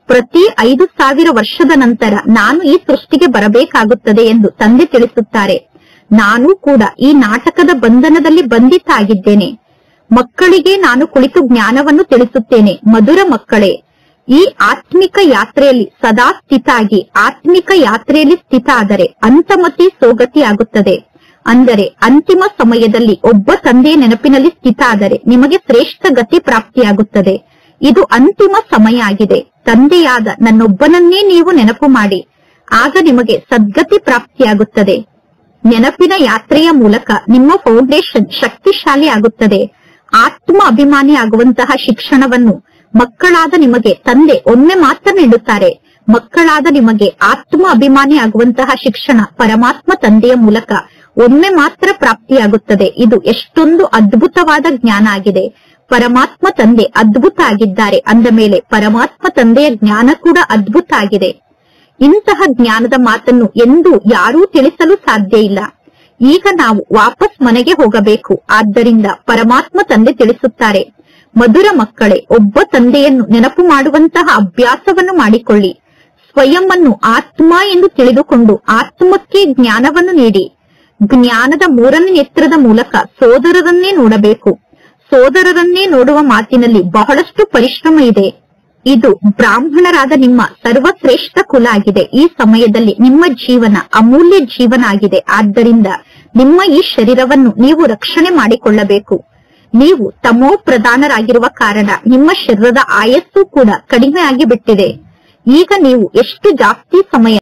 Speaker 1: ಪ್ರತಿ 5000 ವರ್ಷದ ನಂತರ ನಾನು ಈ ಸೃಷ್ಟಿಗೆ ಬರಬೇಕಾಗುತ್ತದೆ ಎಂದು ತಂದೆ ತಿಳಿಸುತ್ತಾರೆ. ನಾನು ಕೂಡ ಈ ನಾಟಕದ ಬಂಧನದಲ್ಲಿ ಬಂಧಿತ ಆಗಿದ್ದೇನೆ. ಮಕ್ಕಳಿಗೆ ನಾನು ಕುಳಿತು ಜ್ಞಾನವನ್ನು ತಿಳಿಸುತ್ತೇನೆ. ಮಧುರ ಮಕ್ಕಳೇ, ಈ ಆತ್ಮಿಕ ಯಾತ್ರೆಯಲ್ಲಿ ಸದಾ ಸ್ಥಿತ ಆಗಿ ಆತ್ಮಿಕ ಯಾತ್ರೆಯಲ್ಲಿ ಸ್ಥಿತ ಆದರೆ ಅಂತಮತಿ ಸೋಗತಿ ಆಗುತ್ತದೆ. ಅಂದರೆ ಅಂತಿಮ ಸಮಯದಲ್ಲಿ ಒಬ್ಬ ತಂದೆಯ ನೆನಪಿನಲ್ಲಿ ಸ್ಥಿತ ಆದರೆ ನಿಮಗೆ ಶ್ರೇಷ್ಠ ಗತಿ ಪ್ರಾಪ್ತಿಯಾಗುತ್ತದೆ. ಇದು ಅಂತಿಮ ಸಮಯ ಆಗಿದೆ. ತಂದೆಯಾದ ನನ್ನೊಬ್ಬನನ್ನೇ ನೀವು ನೆನಪು ಮಾಡಿ, ಆಗ ನಿಮಗೆ ಸದ್ಗತಿ ಪ್ರಾಪ್ತಿಯಾಗುತ್ತದೆ. ನೆನಪಿನ ಯಾತ್ರೆಯ ಮೂಲಕ ನಿಮ್ಮ ಫೌಂಡೇಶನ್ ಶಕ್ತಿಶಾಲಿ ಆಗುತ್ತದೆ. ಆತ್ಮ ಅಭಿಮಾನಿ ಆಗುವಂತಹ ಶಿಕ್ಷಣವನ್ನು ಮಕ್ಕಳಾದ ನಿಮಗೆ ತಂದೆ ಒಮ್ಮೆ ಮಾತ್ರ ನೀಡುತ್ತಾರೆ. ಮಕ್ಕಳಾದ ನಿಮಗೆ ಆತ್ಮ ಅಭಿಮಾನಿ ಆಗುವಂತಹ ಶಿಕ್ಷಣ ಪರಮಾತ್ಮ ತಂದೆಯ ಮೂಲಕ ಒಮ್ಮೆ ಮಾತ್ರ ಪ್ರಾಪ್ತಿಯಾಗುತ್ತದೆ. ಇದು ಎಷ್ಟೊಂದು ಅದ್ಭುತವಾದ ಜ್ಞಾನ ಆಗಿದೆ. ಪರಮಾತ್ಮ ತಂದೆ ಅದ್ಭುತ ಆಗಿದ್ದಾರೆ ಅಂದ ಮೇಲೆ ಪರಮಾತ್ಮ ತಂದೆಯ ಜ್ಞಾನ ಕೂಡ ಅದ್ಭುತ ಆಗಿದೆ. ಇಂತಹ ಜ್ಞಾನದ ಮಾತನ್ನು ಎಂದೂ ಯಾರೂ ತಿಳಿಸಲು ಸಾಧ್ಯ ಇಲ್ಲ. ಈಗ ನಾವು ವಾಪಸ್ ಮನೆಗೆ ಹೋಗಬೇಕು. ಆದ್ದರಿಂದ ಪರಮಾತ್ಮ ತಂದೆ ತಿಳಿಸುತ್ತಾರೆ, ಮಧುರ ಮಕ್ಕಳೇ, ಒಬ್ಬ ತಂದೆಯನ್ನು ನೆನಪು ಮಾಡುವಂತಹ ಅಭ್ಯಾಸವನ್ನು ಮಾಡಿಕೊಳ್ಳಿ. ಸ್ವಯಂ ಅನ್ನು ಆತ್ಮ ಎಂದು ತಿಳಿದುಕೊಂಡು ಆತ್ಮಕ್ಕೆ ಜ್ಞಾನವನ್ನು ನೀಡಿ. ಜ್ಞಾನದ ಮೂರನೇ ನೇತ್ರದ ಮೂಲಕ ಸೋದರರನ್ನೇ ನೋಡಬೇಕು. ಸೋದರರನ್ನೇ ನೋಡುವ ಮಾತಿನಲ್ಲಿ ಬಹಳಷ್ಟು ಪರಿಶ್ರಮ ಇದೆ. ಇದು ಬ್ರಾಹ್ಮಣರಾದ ನಿಮ್ಮ ಸರ್ವಶ್ರೇಷ್ಠ ಕುಲ ಆಗಿದೆ. ಈ ಸಮಯದಲ್ಲಿ ನಿಮ್ಮ ಜೀವನ ಅಮೂಲ್ಯ ಜೀವನ ಆಗಿದೆ. ಆದ್ದರಿಂದ ನಿಮ್ಮ ಈ ಶರೀರವನ್ನು ನೀವು ರಕ್ಷಣೆ ಮಾಡಿಕೊಳ್ಳಬೇಕು. ನೀವು ತಮೋ ಪ್ರಧಾನರಾಗಿರುವ ಕಾರಣ ನಿಮ್ಮ ಶರೀರದ ಆಯಸ್ಸು ಕೂಡ ಕಡಿಮೆ ಆಗಿಬಿಟ್ಟಿದೆ. ಈಗ ನೀವು ಎಷ್ಟು ಜಾಸ್ತಿ ಸಮಯ